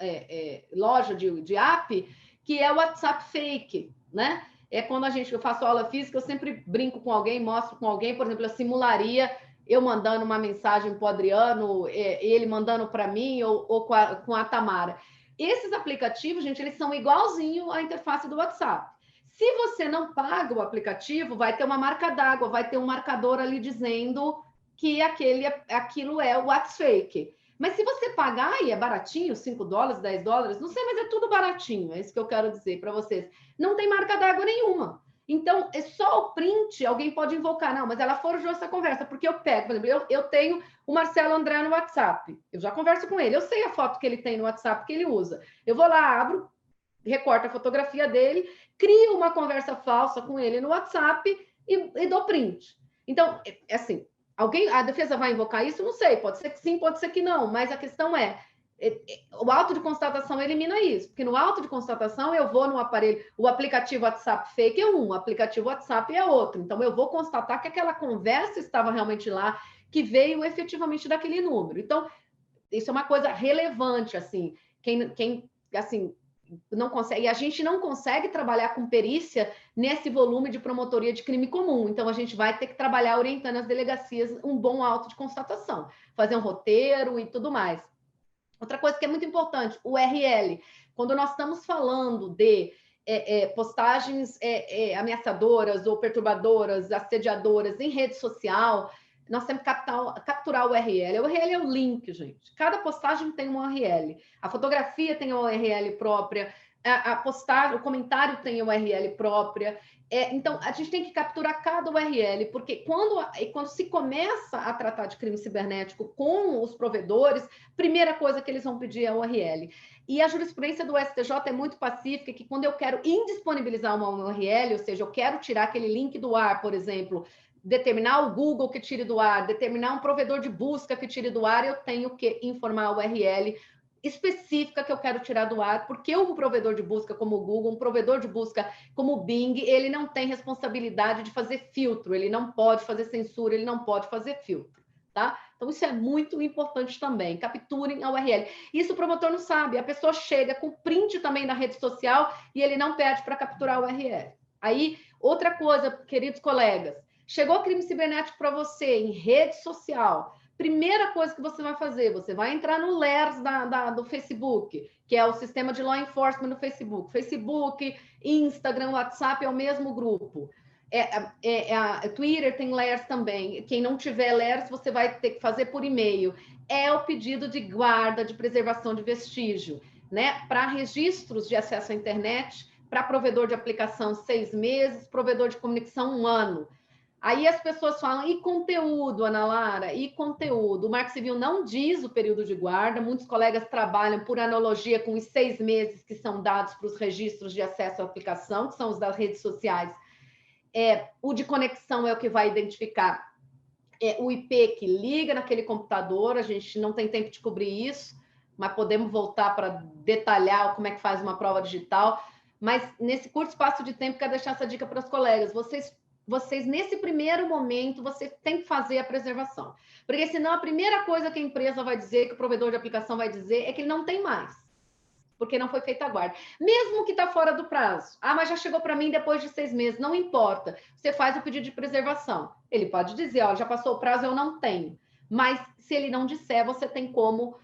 loja de app, que é o WhatsApp fake, né? É quando eu faço aula física, eu sempre brinco com alguém, mostro com alguém, por exemplo, eu simularia eu mandando uma mensagem para o Adriano, ele mandando para mim ou com a Tamara. Esses aplicativos, gente, eles são igualzinho à interface do WhatsApp. Se você não paga o aplicativo, vai ter uma marca d'água, vai ter um marcador ali dizendo que aquilo é o WhatsApp fake. Mas se você pagar, e é baratinho, $5, $10, não sei, mas é tudo baratinho, é isso que eu quero dizer para vocês. Não tem marca d'água nenhuma. Então, é só o print, alguém pode invocar. Não, mas ela forjou essa conversa, porque eu pego, por exemplo, eu tenho o Marcelo André no WhatsApp, eu já converso com ele, eu sei a foto que ele tem no WhatsApp que ele usa. Eu vou lá, abro, recorto a fotografia dele, crio uma conversa falsa com ele no WhatsApp e dou print. Então, assim, a defesa vai invocar isso? Não sei, pode ser que sim, pode ser que não, mas a questão o auto de constatação elimina isso, porque no auto de constatação eu vou no aparelho, o aplicativo WhatsApp fake é o aplicativo WhatsApp é outro, então eu vou constatar que aquela conversa estava realmente lá, que veio efetivamente daquele número. Então, isso é uma coisa relevante, assim, quem assim, não consegue, e a gente não consegue trabalhar com perícia nesse volume de promotoria de crime comum. Então, a gente vai ter que trabalhar orientando as delegacias um bom auto de constatação, fazer um roteiro e tudo mais. Outra coisa que é muito importante, o URL. Quando nós estamos falando de postagens ameaçadoras ou perturbadoras, assediadoras em rede social, nós temos que capturar o URL. O URL é o link, gente. Cada postagem tem um URL. A fotografia tem uma URL própria, a postagem, o comentário tem uma URL própria. Então, a gente tem que capturar cada URL, porque quando se começa a tratar de crime cibernético com os provedores, primeira coisa que eles vão pedir é a URL. E a jurisprudência do STJ é muito pacífica, que quando eu quero indisponibilizar uma URL, ou seja, eu quero tirar aquele link do ar, por exemplo, determinar o Google que tire do ar, determinar um provedor de busca que tire do ar, eu tenho que informar a URL específica que eu quero tirar do ar, porque um provedor de busca como o Google, um provedor de busca como o Bing, ele não tem responsabilidade de fazer filtro, ele não pode fazer censura, ele não pode fazer filtro, tá? Então, isso é muito importante também. Capturem a URL. Isso o promotor não sabe. A pessoa chega com print também na rede social e ele não pede para capturar a URL. Aí, outra coisa, queridos colegas, chegou crime cibernético para você em rede social. Primeira coisa que você vai fazer, você vai entrar no LERS do Facebook, que é o sistema de law enforcement no Facebook. Facebook, Instagram, WhatsApp é o mesmo grupo. Twitter tem LERS também. Quem não tiver LERS, você vai ter que fazer por e-mail. É o pedido de guarda, de preservação de vestígio, né? Para registros de acesso à internet, para provedor de aplicação 6 meses, provedor de comunicação 1 ano. Aí as pessoas falam, e conteúdo, Ana Lara? E conteúdo? O Marco Civil não diz o período de guarda, muitos colegas trabalham por analogia com os 6 meses que são dados para os registros de acesso à aplicação, que são os das redes sociais. O de conexão é o que vai identificar o IP que liga naquele computador, a gente não tem tempo de cobrir isso, mas podemos voltar para detalhar como é que faz uma prova digital. Mas nesse curto espaço de tempo, quero deixar essa dica para os colegas. Vocês, nesse primeiro momento, vocês têm que fazer a preservação. Porque senão a primeira coisa que a empresa vai dizer, que o provedor de aplicação vai dizer, é que ele não tem mais. Porque não foi feita a guarda. Mesmo que está fora do prazo. Ah, mas já chegou para mim depois de 6 meses. Não importa. Você faz o pedido de preservação. Ele pode dizer, ó, já passou o prazo, eu não tenho. Mas se ele não disser, você tem como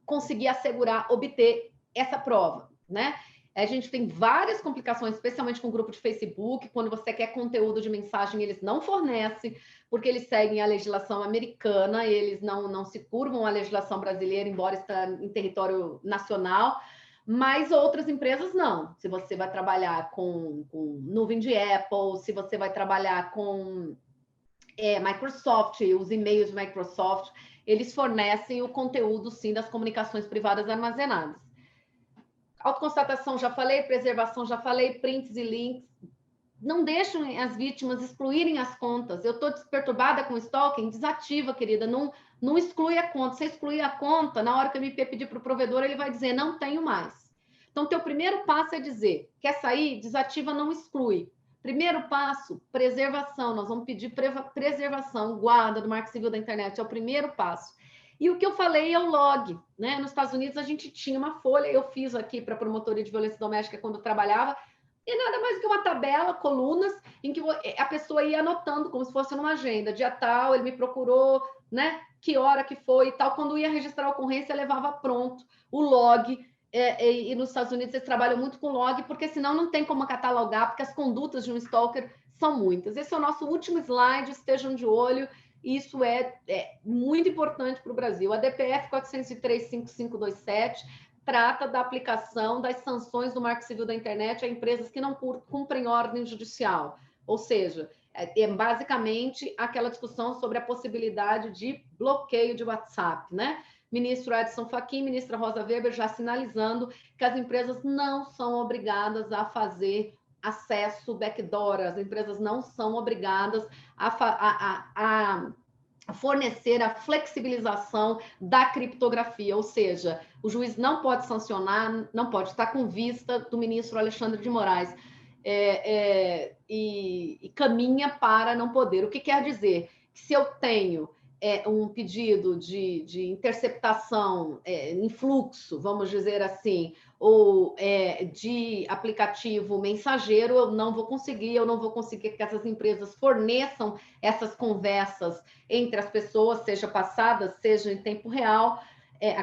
conseguir assegurar, obter essa prova, né? A gente tem várias complicações, especialmente com o grupo de Facebook. Quando você quer conteúdo de mensagem, eles não fornecem, porque eles seguem a legislação americana, eles não se curvam à legislação brasileira, embora está em território nacional, mas outras empresas não. Se você vai trabalhar com nuvem de Apple, se você vai trabalhar com Microsoft, os e-mails de Microsoft, eles fornecem o conteúdo, sim, das comunicações privadas armazenadas. Autoconstatação, já falei, preservação, já falei, prints e links. Não deixem as vítimas excluírem as contas. Eu estou perturbada com stalking, desativa, querida, não exclui a conta. Se excluir a conta, na hora que o MP pedir para o provedor, ele vai dizer, não tenho mais. Então, teu primeiro passo é dizer, quer sair? Desativa, não exclui. Primeiro passo, preservação. Nós vamos pedir preservação, guarda do Marco Civil da Internet, é o primeiro passo. E o que eu falei é o log, né? Nos Estados Unidos, a gente tinha uma folha, eu fiz aqui para a promotoria de violência doméstica quando eu trabalhava, e nada mais do que uma tabela, colunas, em que a pessoa ia anotando, como se fosse numa agenda. Dia tal, ele me procurou, né? Que hora que foi e tal. Quando ia registrar a ocorrência, levava pronto o log. E nos Estados Unidos, eles trabalham muito com log, porque senão não tem como catalogar, porque as condutas de um stalker são muitas. Esse é o nosso último slide, estejam de olho. Isso é muito importante para o Brasil. A DPF 403.5527 trata da aplicação das sanções do Marco Civil da Internet a empresas que não cumprem ordem judicial. Ou seja, basicamente aquela discussão sobre a possibilidade de bloqueio de WhatsApp, né? Ministro Edson Fachin, ministra Rosa Weber já sinalizando que as empresas não são obrigadas a fazer acesso backdoor, as empresas não são obrigadas a fornecer a flexibilização da criptografia, ou seja, o juiz não pode sancionar, não pode estar com vista do ministro Alexandre de Moraes e caminha para não poder. O que quer dizer? Que se eu tenho um pedido de interceptação em fluxo, vamos dizer assim, ou de aplicativo mensageiro, eu não vou conseguir que essas empresas forneçam essas conversas entre as pessoas, seja passadas, seja em tempo real.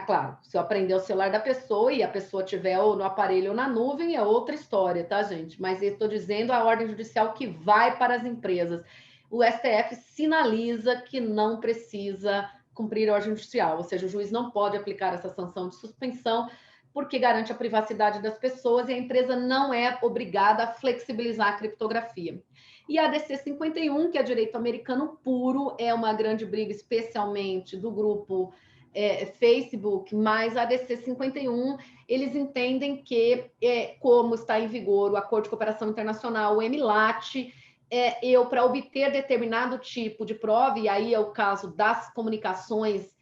Claro, se eu aprender o celular da pessoa e a pessoa tiver ou no aparelho ou na nuvem, é outra história, tá, gente? Mas eu estou dizendo a ordem judicial que vai para as empresas. O STF sinaliza que não precisa cumprir a ordem judicial, ou seja, o juiz não pode aplicar essa sanção de suspensão porque garante a privacidade das pessoas e a empresa não é obrigada a flexibilizar a criptografia. E a ADC 51, que é direito americano puro, é uma grande briga, especialmente do grupo Facebook, mas a ADC 51, eles entendem que, como está em vigor o Acordo de Cooperação Internacional, o EMILAT, eu, para obter determinado tipo de prova, e aí é o caso das comunicações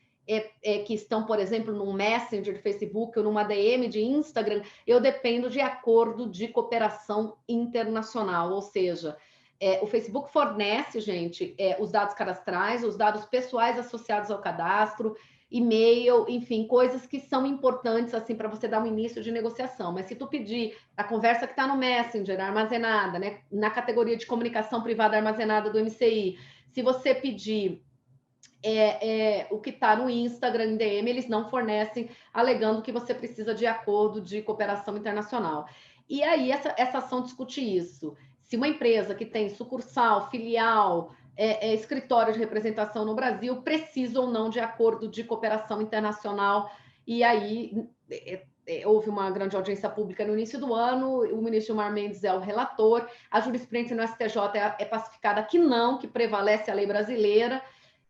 que estão, por exemplo, num Messenger de Facebook ou numa DM de Instagram, eu dependo de acordo de cooperação internacional, ou seja, o Facebook fornece, gente, os dados cadastrais, os dados pessoais associados ao cadastro, e-mail, enfim, coisas que são importantes assim para você dar um início de negociação. Mas se tu pedir a conversa que está no Messenger armazenada, né, na categoria de comunicação privada armazenada do MCI, se você pedir o que está no Instagram, em DM, eles não fornecem, alegando que você precisa de acordo de cooperação internacional. E aí essa ação discute isso. Se uma empresa que tem sucursal, filial, escritório de representação no Brasil precisa ou não de acordo de cooperação internacional. E aí houve uma grande audiência pública no início do ano, o ministro Gilmar Mendes é o relator, a jurisprudência no STJ é pacificada que não, que prevalece a lei brasileira.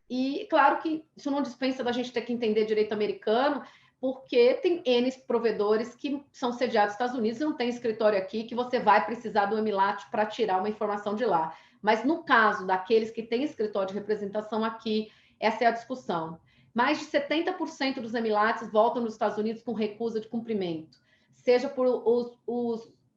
E claro que isso não dispensa da gente ter que entender direito americano, porque tem N provedores que são sediados nos Estados Unidos e não tem escritório aqui que você vai precisar do EMILAT para tirar uma informação de lá. Mas no caso daqueles que têm escritório de representação aqui, essa é a discussão. Mais de 70% dos EMILATs voltam nos Estados Unidos com recusa de cumprimento, seja por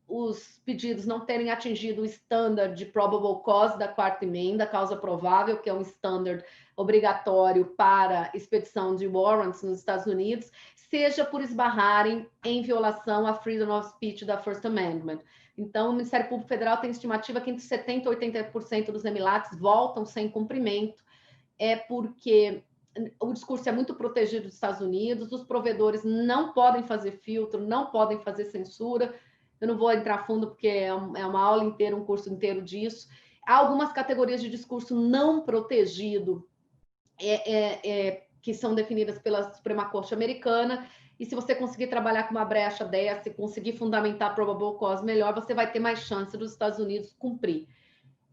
os pedidos não terem atingido o standard de probable cause da quarta emenda, causa provável, que é um standard obrigatório para expedição de warrants nos Estados Unidos, seja por esbarrarem em violação à freedom of speech da First Amendment. Então, o Ministério Público Federal tem estimativa que entre 70% e 80% dos EMILATs voltam sem cumprimento, porque o discurso é muito protegido dos Estados Unidos, os provedores não podem fazer filtro, não podem fazer censura. Eu não vou entrar a fundo porque é uma aula inteira, um curso inteiro disso. Há algumas categorias de discurso não protegido que são definidas pela Suprema Corte americana, e se você conseguir trabalhar com uma brecha dessa e conseguir fundamentar probable cause melhor, você vai ter mais chance dos Estados Unidos cumprir.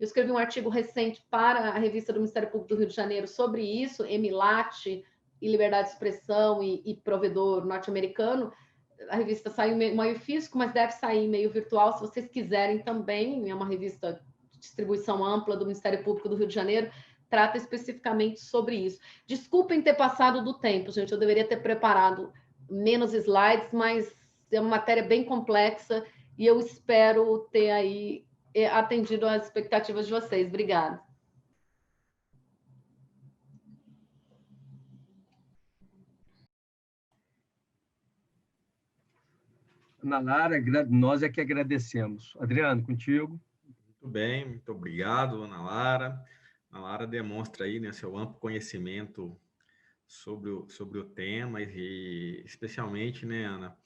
Eu escrevi um artigo recente para a revista do Ministério Público do Rio de Janeiro sobre isso, EMILAT e liberdade de expressão e provedor norte-americano. A revista saiu meio físico, mas deve sair em meio virtual, se vocês quiserem também. É uma revista de distribuição ampla do Ministério Público do Rio de Janeiro, trata especificamente sobre isso. Desculpem ter passado do tempo, gente, eu deveria ter preparado menos slides, mas é uma matéria bem complexa e eu espero ter aí atendido às expectativas de vocês. Obrigada. Ana Lara, nós é que agradecemos. Adriano, contigo. Muito bem, muito obrigado, Ana Lara. A Lara demonstra aí, né, seu amplo conhecimento sobre o tema e especialmente, né, Ana,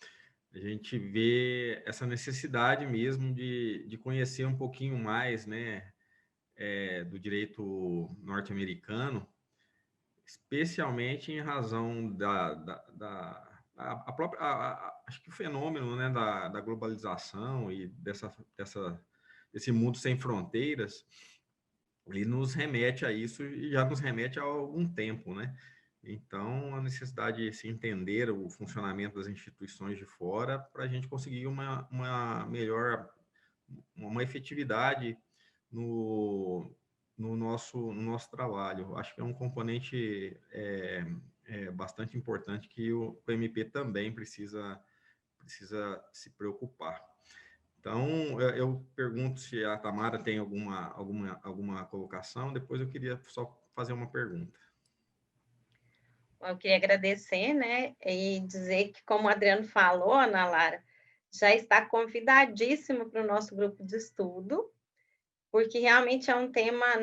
a gente vê essa necessidade mesmo de conhecer um pouquinho mais, né, do direito norte-americano, especialmente em razão acho que o fenômeno, né, da globalização e desse mundo sem fronteiras, ele nos remete a isso e já nos remete há algum tempo, né? Então, a necessidade de se entender o funcionamento das instituições de fora para a gente conseguir uma melhor, uma efetividade no nosso trabalho. Acho que é um componente bastante importante que o MP também precisa se preocupar. Então, eu pergunto se a Tamara tem alguma colocação, depois eu queria só fazer uma pergunta. eu queria agradecer, né, e dizer que, como o Adriano falou, Ana Lara, já está convidadíssima para o nosso grupo de estudo, porque realmente é um tema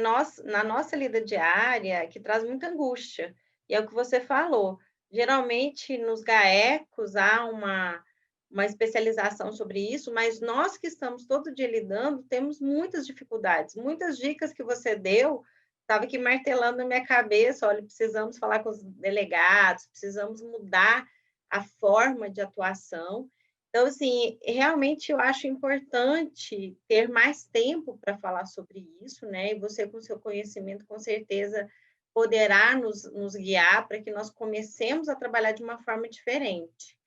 na nossa lida diária que traz muita angústia. E é o que você falou. Geralmente, nos GAECos, há uma especialização sobre isso, mas nós que estamos todo dia lidando, temos muitas dificuldades. Muitas dicas que você deu, estava aqui martelando na minha cabeça, olha, precisamos falar com os delegados, precisamos mudar a forma de atuação. Então, assim, realmente eu acho importante ter mais tempo para falar sobre isso, né? E você, com seu conhecimento, com certeza poderá nos guiar para que nós comecemos a trabalhar de uma forma diferente.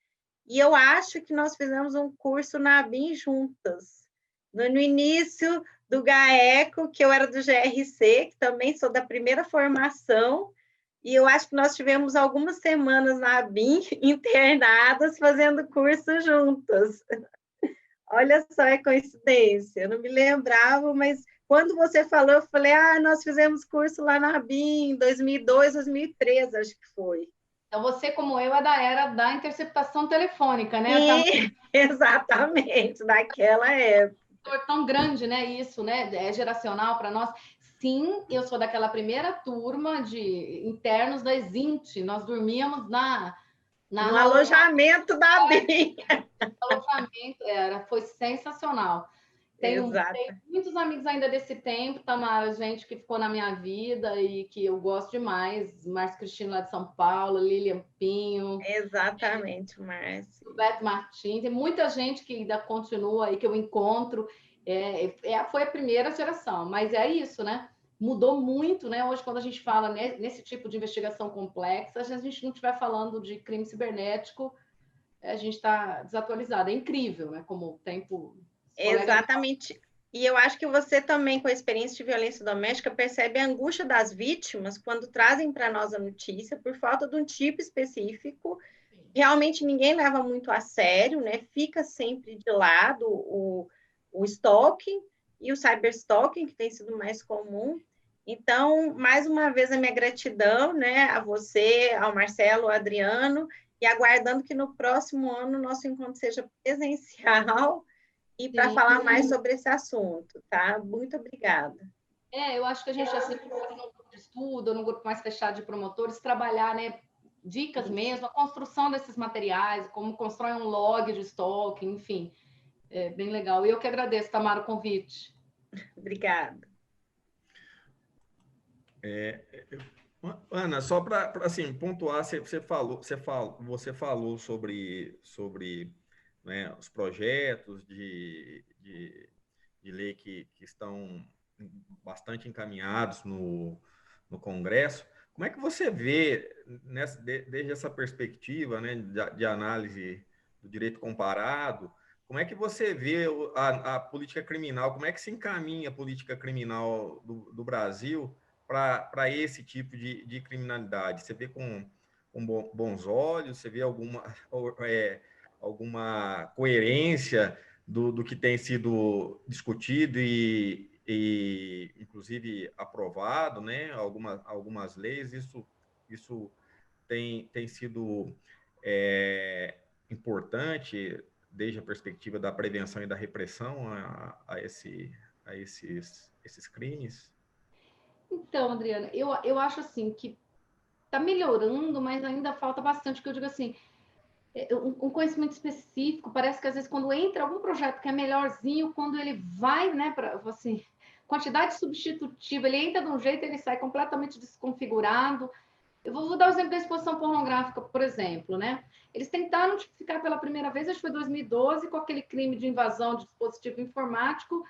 E eu acho que nós fizemos um curso na ABIN juntas, no início do GAECO, que eu era do GRC, que também sou da primeira formação, e eu acho que nós tivemos algumas semanas na ABIN internadas fazendo curso juntas. Olha só, é coincidência, eu não me lembrava, mas quando você falou, eu falei, nós fizemos curso lá na ABIN em 2002, 2003, acho que foi. Então, você, como eu, é da era da interceptação telefônica, né? Exatamente, daquela época. Tão grande, né? Isso, né? É geracional para nós. Sim, eu sou daquela primeira turma de internos da Exint. Nós dormíamos no alojamento da ABIN. Alojamento, foi sensacional. Tenho muitos amigos ainda desse tempo, Tamara, gente que ficou na minha vida e que eu gosto demais. Márcio Cristino lá de São Paulo, Lilian Pinho. Exatamente, Márcio. Beto Martins, tem muita gente que ainda continua aí, que eu encontro. Foi a primeira geração, mas é isso, né? Mudou muito, né? Hoje, quando a gente fala nesse tipo de investigação complexa, se a gente não estiver falando de crime cibernético, a gente está desatualizado. É incrível, né? Como o tempo... Exatamente. E eu acho que você também, com a experiência de violência doméstica, percebe a angústia das vítimas quando trazem para nós a notícia por falta de um tipo específico. Realmente ninguém leva muito a sério, né? Fica sempre de lado o stalking e o cyberstalking, que tem sido mais comum. Então, mais uma vez, a minha gratidão, né, a você, ao Marcelo, ao Adriano, e aguardando que no próximo ano o nosso encontro seja presencial e para falar mais sobre esse assunto, tá? Muito obrigada. Eu acho que a gente, assim, no grupo de estudo, no grupo mais fechado de promotores, trabalhar, né, dicas mesmo, a construção desses materiais, como constrói um log de stalking, enfim, é bem legal. E eu que agradeço, Tamara, o convite. Obrigada. Ana, só para assim, pontuar, você falou sobre né, os projetos de lei que estão bastante encaminhados no Congresso. Como é que você vê, desde essa perspectiva, né, de análise do direito comparado, como é que você vê a política criminal, como é que se encaminha a política criminal do Brasil para esse tipo de criminalidade? Você vê com bons olhos? Você vê alguma coerência do que tem sido discutido e inclusive aprovado, né? Algumas leis, isso tem sido importante desde a perspectiva da prevenção e da repressão a esses crimes? Então, Adriana, eu acho assim que está melhorando, mas ainda falta bastante, que eu digo assim, um conhecimento específico. Parece que às vezes quando entra algum projeto que é melhorzinho, quando ele vai, né, para assim, quantidade substitutiva, ele entra de um jeito, ele sai completamente desconfigurado. Eu vou dar o exemplo da exposição pornográfica, por exemplo, né? Eles tentaram tipificar pela primeira vez, acho que foi em 2012, com aquele crime de invasão de dispositivo informático,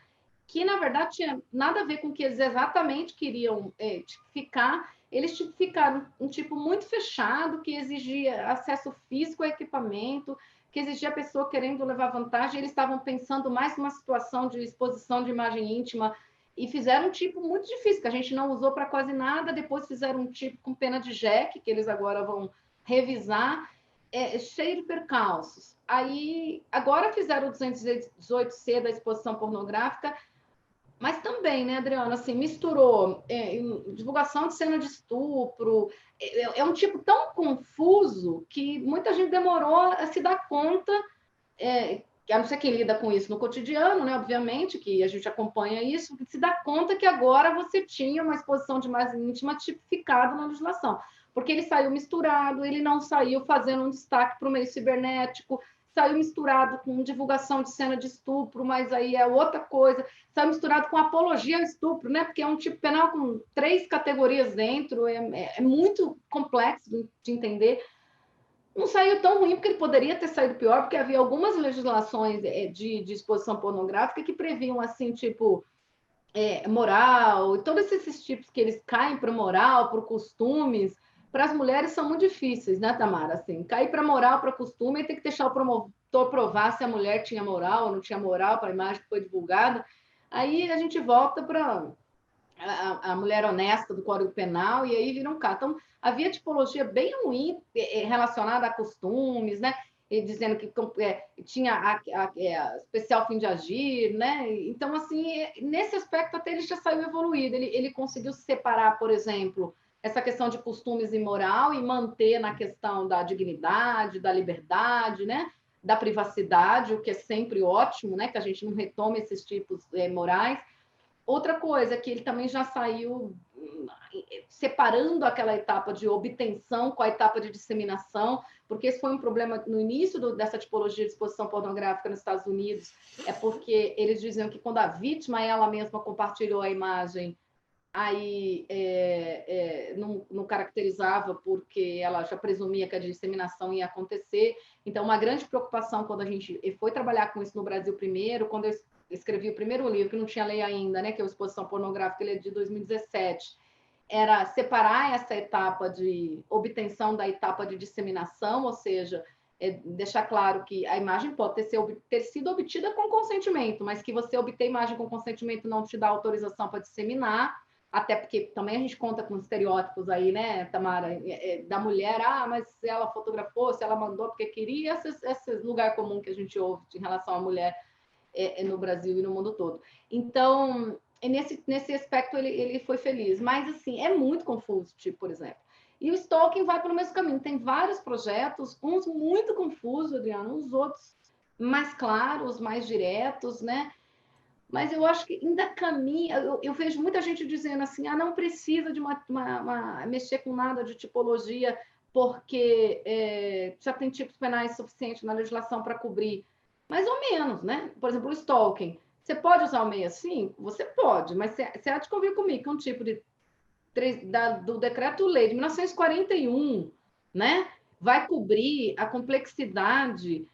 que na verdade tinha nada a ver com o que eles exatamente queriam tipificar. Eles tipificaram um tipo muito fechado, que exigia acesso físico ao equipamento, que exigia a pessoa querendo levar vantagem. Eles estavam pensando mais numa situação de exposição de imagem íntima e fizeram um tipo muito difícil, que a gente não usou para quase nada. Depois fizeram um tipo com pena de jeque, que eles agora vão revisar, cheio de percalços. Aí, agora fizeram o 218C da exposição pornográfica, Mas também, né, Adriana, assim, misturou divulgação de cena de estupro, é um tipo tão confuso que muita gente demorou a se dar conta, a não ser quem lida com isso no cotidiano, né, obviamente, que a gente acompanha isso, se dá conta que agora você tinha uma exposição de imagem íntima tipificada na legislação, porque ele saiu misturado, ele não saiu fazendo um destaque para o meio cibernético, saiu misturado com divulgação de cena de estupro, mas aí é outra coisa, saiu misturado com apologia ao estupro, né? Porque é um tipo penal com 3 categorias dentro, é muito complexo de entender. Não saiu tão ruim, porque ele poderia ter saído pior, porque havia algumas legislações de exposição pornográfica que previam, assim, tipo, moral, e todos esses tipos que eles caem para moral, para costumes, para as mulheres são muito difíceis, né, Tamara? Assim, cair para moral, para costume, e tem que deixar o promotor provar se a mulher tinha moral ou não tinha moral para a imagem que foi divulgada. Aí a gente volta para a mulher honesta do Código Penal, e aí vira um caso. Então, havia tipologia bem ruim relacionada a costumes, né? E dizendo que tinha a especial fim de agir, né? Então, assim, nesse aspecto até ele já saiu evoluído. Ele conseguiu separar, por exemplo, essa questão de costumes e moral e manter na questão da dignidade, da liberdade, né? Da privacidade, o que é sempre ótimo, né? Que a gente não retome esses tipos morais. Outra coisa que ele também já saiu separando aquela etapa de obtenção com a etapa de disseminação, porque esse foi um problema no início dessa tipologia de exposição pornográfica nos Estados Unidos, é porque eles diziam que quando a vítima ela mesma compartilhou a imagem, aí não caracterizava porque ela já presumia que a disseminação ia acontecer. Então, uma grande preocupação quando a gente foi trabalhar com isso no Brasil primeiro, quando eu escrevi o primeiro livro, que não tinha lei ainda, né, que é o Exposição Pornográfica, ele é de 2017, era separar essa etapa de obtenção da etapa de disseminação, ou seja, deixar claro que a imagem pode ter sido obtida com consentimento, mas que você obter imagem com consentimento não te dá autorização para disseminar, até porque também a gente conta com estereótipos aí, né, Tamara, da mulher, mas se ela fotografou, se ela mandou porque queria, esse lugar comum que a gente ouve em relação à mulher no Brasil e no mundo todo. Então, nesse aspecto, ele foi feliz. Mas, assim, é muito confuso, tipo, por exemplo. E o stalking vai pelo mesmo caminho. Tem vários projetos, uns muito confusos, Adriano, uns outros mais claros, mais diretos, né? Mas eu acho que ainda caminha. Eu vejo muita gente dizendo assim: não precisa de mexer com nada de tipologia, porque já tem tipos penais suficientes na legislação para cobrir. Mais ou menos, né? Por exemplo, o stalking. Você pode usar o 65? Você pode, mas você há de convir comigo que um tipo do Decreto-Lei de 1941, né? Vai cobrir a complexidade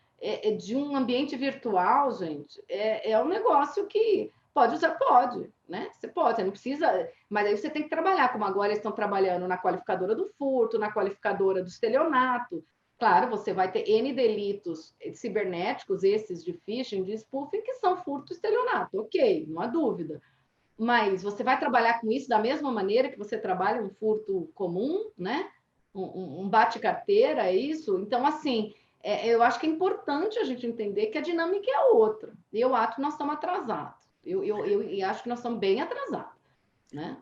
de um ambiente virtual, gente. É um negócio que pode usar, pode, né? Você pode, você não precisa, mas aí você tem que trabalhar, como agora eles estão trabalhando na qualificadora do furto, na qualificadora do estelionato. Claro, você vai ter N delitos cibernéticos, esses de phishing, de spoofing, que são furto e estelionato, ok, não há dúvida. Mas você vai trabalhar com isso da mesma maneira que você trabalha um furto comum, né? Um bate-carteira, é isso? Então, assim, eu acho que é importante a gente entender que a dinâmica é outra. Eu acho que nós estamos atrasados. Eu acho que nós estamos bem atrasados, né?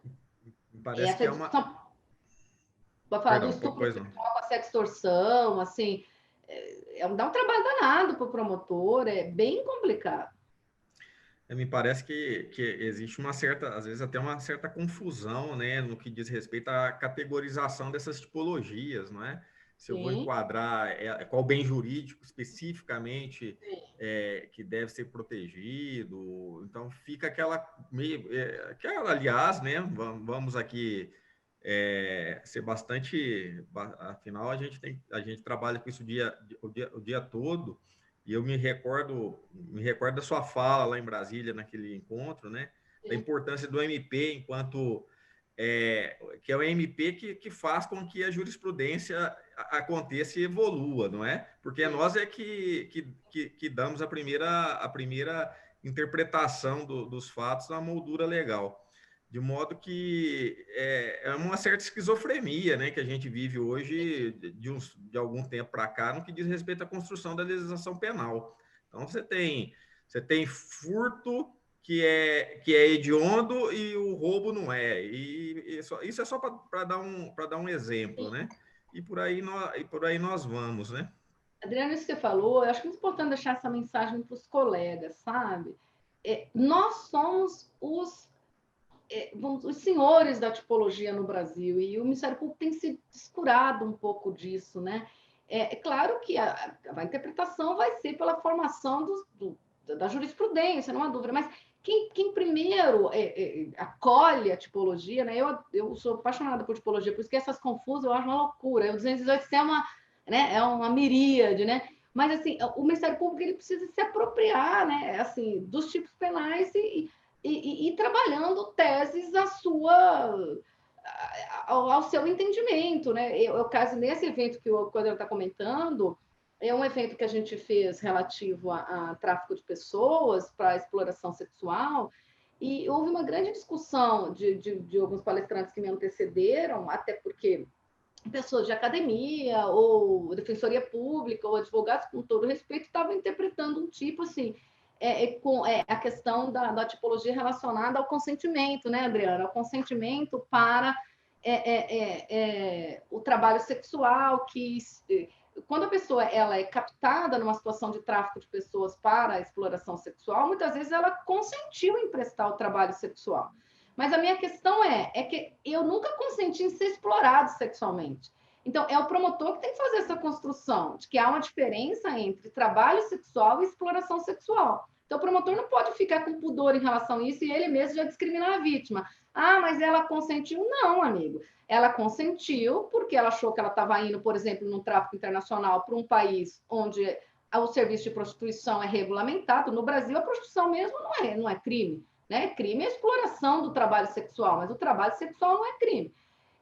Parece que é uma... Vai falar do estupro sexual com a sextorção, assim, dá um trabalho danado para o promotor, é bem complicado. Me parece que existe uma certa, às vezes até uma certa confusão, né, no que diz respeito à categorização dessas tipologias, não é? Se eu vou enquadrar qual bem jurídico especificamente que deve ser protegido, então fica aquela aliás, né, vamos aqui ser bastante, afinal a gente trabalha com isso o dia todo. E eu me recordo da sua fala lá em Brasília, naquele encontro, né? Da importância do MP enquanto... que é o MP que faz com que a jurisprudência aconteça e evolua, não é? Porque nós que damos a primeira interpretação dos fatos na moldura legal. De modo que é uma certa esquizofrenia, né, que a gente vive hoje de algum tempo para cá no que diz respeito à construção da legislação penal. Então, você tem furto que é hediondo e o roubo não é. Isso é só para dar um exemplo, né? E por aí nós vamos, né? Adriana, isso que você falou, eu acho muito importante deixar essa mensagem para os colegas, sabe? Nós somos os senhores da tipologia no Brasil, e o Ministério Público tem se descurado um pouco disso, né? É claro que a interpretação vai ser pela formação da jurisprudência, não há dúvida, mas quem primeiro acolhe a tipologia, né? Eu sou apaixonada por tipologia, por isso que essas confusas eu acho uma loucura. O 218 é uma miríade, né? Mas, assim, o Ministério Público ele precisa se apropriar, né? Assim, dos tipos penais e trabalhando teses ao seu entendimento, né? O caso nesse evento que o Adriano está comentando é um evento que a gente fez relativo a tráfico de pessoas para exploração sexual, e houve uma grande discussão de alguns palestrantes que me antecederam, até porque pessoas de academia, ou defensoria pública, ou advogados, com todo respeito, estavam interpretando um tipo assim, com a questão da tipologia relacionada ao consentimento, né, Adriana? Ao consentimento para o trabalho sexual, que quando a pessoa ela é captada numa situação de tráfico de pessoas para a exploração sexual, muitas vezes ela consentiu em prestar o trabalho sexual. Mas a minha questão é que eu nunca consenti em ser explorado sexualmente. Então, é o promotor que tem que fazer essa construção de que há uma diferença entre trabalho sexual e exploração sexual. Então, o promotor não pode ficar com pudor em relação a isso e ele mesmo já discriminar a vítima. Ah, mas ela consentiu? Não, amigo. Ela consentiu porque ela achou que ela estava indo, por exemplo, num tráfico internacional para um país onde o serviço de prostituição é regulamentado. No Brasil, a prostituição mesmo não é crime. Né? Crime é a exploração do trabalho sexual, mas o trabalho sexual não é crime.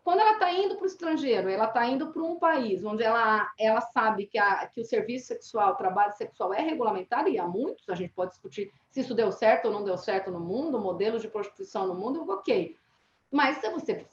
Quando ela está indo para o estrangeiro, ela está indo para um país onde ela sabe que o serviço sexual, o trabalho sexual é regulamentado, e há muitos, a gente pode discutir se isso deu certo ou não deu certo no mundo, modelos de prostituição no mundo, ok. Mas se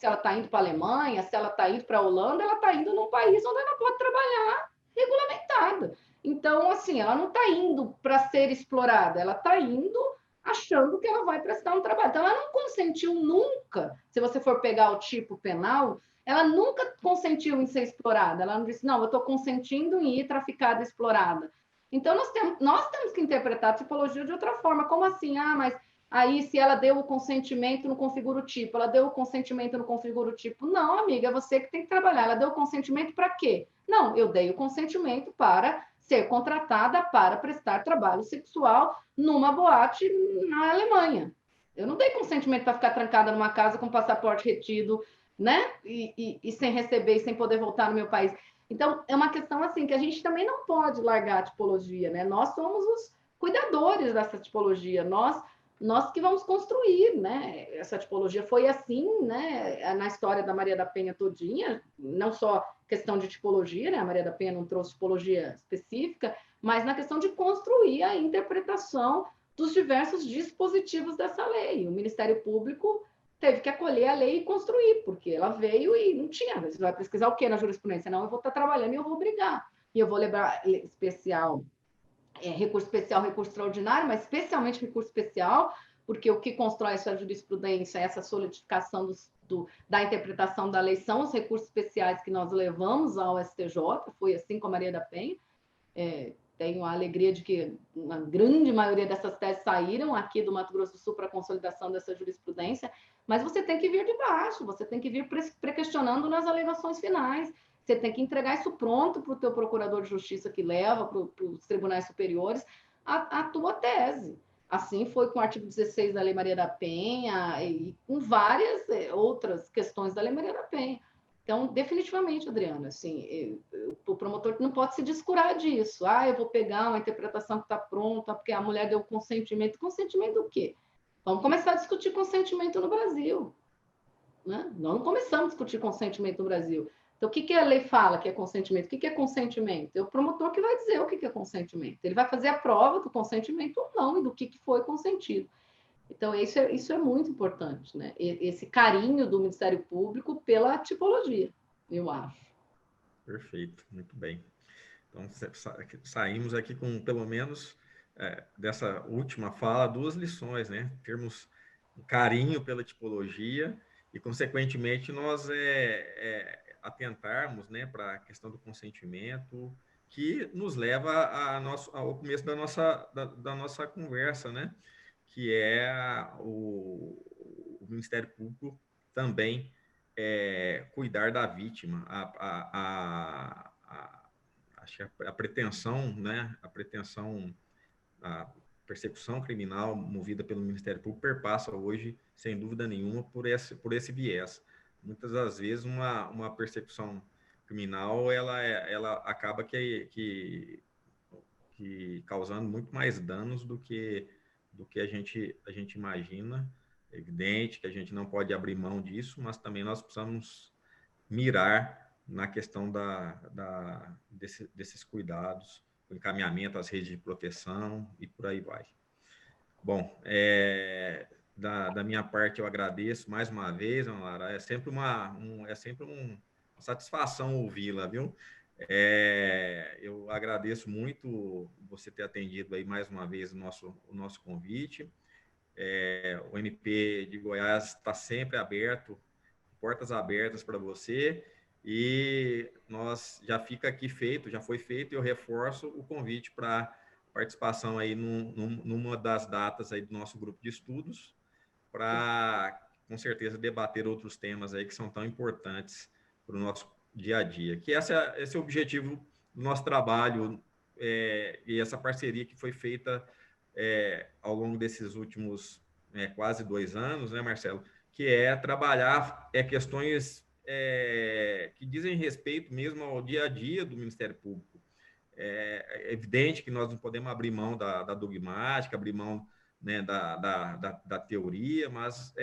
ela está indo para a Alemanha, se ela está indo para a Holanda, ela está indo num país onde ela pode trabalhar regulamentada. Então, assim, ela não está indo para ser explorada, ela está indo achando que ela vai prestar um trabalho. Então, ela não consentiu nunca, se você for pegar o tipo penal, ela nunca consentiu em ser explorada. Ela não disse, não, eu estou consentindo em ir traficada e explorada. Então, nós temos que interpretar a tipologia de outra forma. Como assim? Ah, mas aí se ela deu o consentimento, não configura o tipo. Ela deu o consentimento, não configura o tipo. Não, amiga, é você que tem que trabalhar. Ela deu o consentimento para quê? Não, eu dei o consentimento para ser contratada para prestar trabalho sexual numa boate na Alemanha. Eu não dei consentimento para ficar trancada numa casa com passaporte retido, né? E sem receber e sem poder voltar no meu país. Então, é uma questão assim que a gente também não pode largar a tipologia, né? Nós somos os cuidadores dessa tipologia, nós que vamos construir, né? Essa tipologia foi assim, né? Na história da Maria da Penha todinha, não só questão de tipologia, né? A Maria da Penha não trouxe tipologia específica, mas na questão de construir a interpretação dos diversos dispositivos dessa lei. O Ministério Público teve que acolher a lei e construir, porque ela veio e não tinha. Você vai pesquisar o quê na jurisprudência? Não, eu vou estar trabalhando e eu vou brigar. E eu vou lembrar especial, recurso especial, recurso extraordinário, mas especialmente recurso especial, porque o que constrói essa jurisprudência, essa solidificação da interpretação da lei são os recursos especiais que nós levamos ao STJ, foi assim com a Maria da Penha. Tenho a alegria de que uma grande maioria dessas teses saíram aqui do Mato Grosso do Sul para a consolidação dessa jurisprudência, mas você tem que vir de baixo, você tem que vir pré-questionando nas alegações finais, você tem que entregar isso pronto para o teu procurador de justiça que leva para os tribunais superiores a tua tese. Assim foi com o artigo 16 da Lei Maria da Penha e com várias outras questões da Lei Maria da Penha. Então, definitivamente, Adriana, assim, o promotor não pode se descurar disso. Ah, eu vou pegar uma interpretação que está pronta, porque a mulher deu consentimento. Consentimento do quê? Vamos começar a discutir consentimento no Brasil. Né? Nós não começamos a discutir consentimento no Brasil. Então, o que a lei fala que é consentimento? O que é consentimento? É o promotor que vai dizer o que é consentimento. Ele vai fazer a prova do consentimento ou não e do que foi consentido. Então, isso é muito importante, né? Esse carinho do Ministério Público pela tipologia, eu acho. Perfeito, muito bem. Então, saímos aqui com, pelo menos, dessa última fala 2 lições, né? Termos um carinho pela tipologia e, consequentemente, nós atentarmos, né, para a questão do consentimento, que nos leva ao começo da nossa conversa, né? Que é o Ministério Público também cuidar da vítima. Acho que a pretensão, né? A persecução criminal movida pelo Ministério Público perpassa hoje, sem dúvida nenhuma, por esse viés. Muitas das vezes, uma persecução criminal, ela acaba que causando muito mais danos do que a gente imagina. É evidente que a gente não pode abrir mão disso, mas também nós precisamos mirar na questão desses cuidados, o encaminhamento às redes de proteção e por aí vai. Bom, da minha parte, eu agradeço mais uma vez, Ana Lara. É sempre uma satisfação ouvi-la, viu? Eu agradeço muito você ter atendido aí mais uma vez o nosso convite. O MP de Goiás está sempre aberto, portas abertas para você, e já foi feito, e eu reforço o convite para participação aí numa das datas aí do nosso grupo de estudos, para, com certeza, debater outros temas aí que são tão importantes para o nosso dia a dia. Que esse é o objetivo do nosso trabalho, e essa parceria que foi feita ao longo desses últimos quase 2 anos, né, Marcelo? Que é trabalhar questões que dizem respeito mesmo ao dia a dia do Ministério Público. É evidente que nós não podemos abrir mão da dogmática, abrir mão, né, da teoria, mas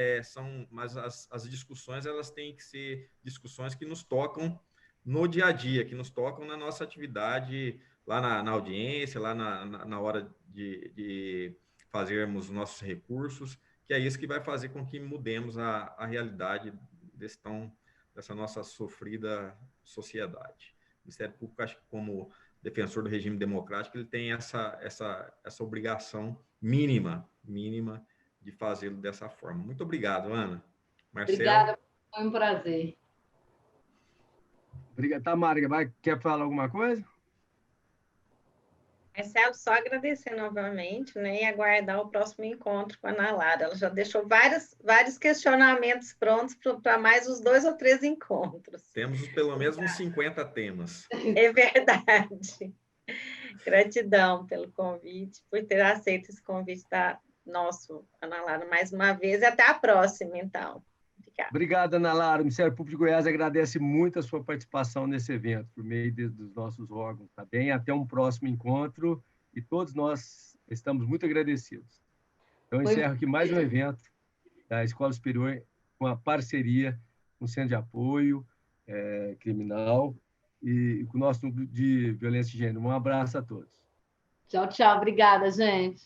as discussões, elas têm que ser discussões que nos tocam no dia a dia, que nos tocam na nossa atividade, lá na audiência, lá na hora de fazermos nossos recursos, que é isso que vai fazer com que mudemos a realidade dessa nossa sofrida sociedade. O Ministério Público, acho que como defensor do regime democrático, ele tem essa obrigação mínima de fazê-lo dessa forma. Muito obrigado, Ana. Marcelo? Obrigada, foi um prazer. Obrigado. Tamara, quer falar alguma coisa? Marcelo, só agradecer novamente, né, e aguardar o próximo encontro com a Ana Lara. Ela já deixou vários questionamentos prontos para mais uns 2 ou 3 encontros. Temos pelo menos uns 50 temas. É verdade. Gratidão pelo convite, por ter aceito esse convite nosso, Ana Lara, mais uma vez, e até a próxima, então. Obrigado, Ana Lara. O Ministério Público de Goiás agradece muito a sua participação nesse evento, por meio dos nossos órgãos, tá bem? Até um próximo encontro, e todos nós estamos muito agradecidos. Então, encerro aqui mais um evento da Escola Superior, com a parceria com o Centro de Apoio Criminal e com o nosso núcleo de violência de gênero. Um abraço a todos. Tchau, tchau. Obrigada, gente.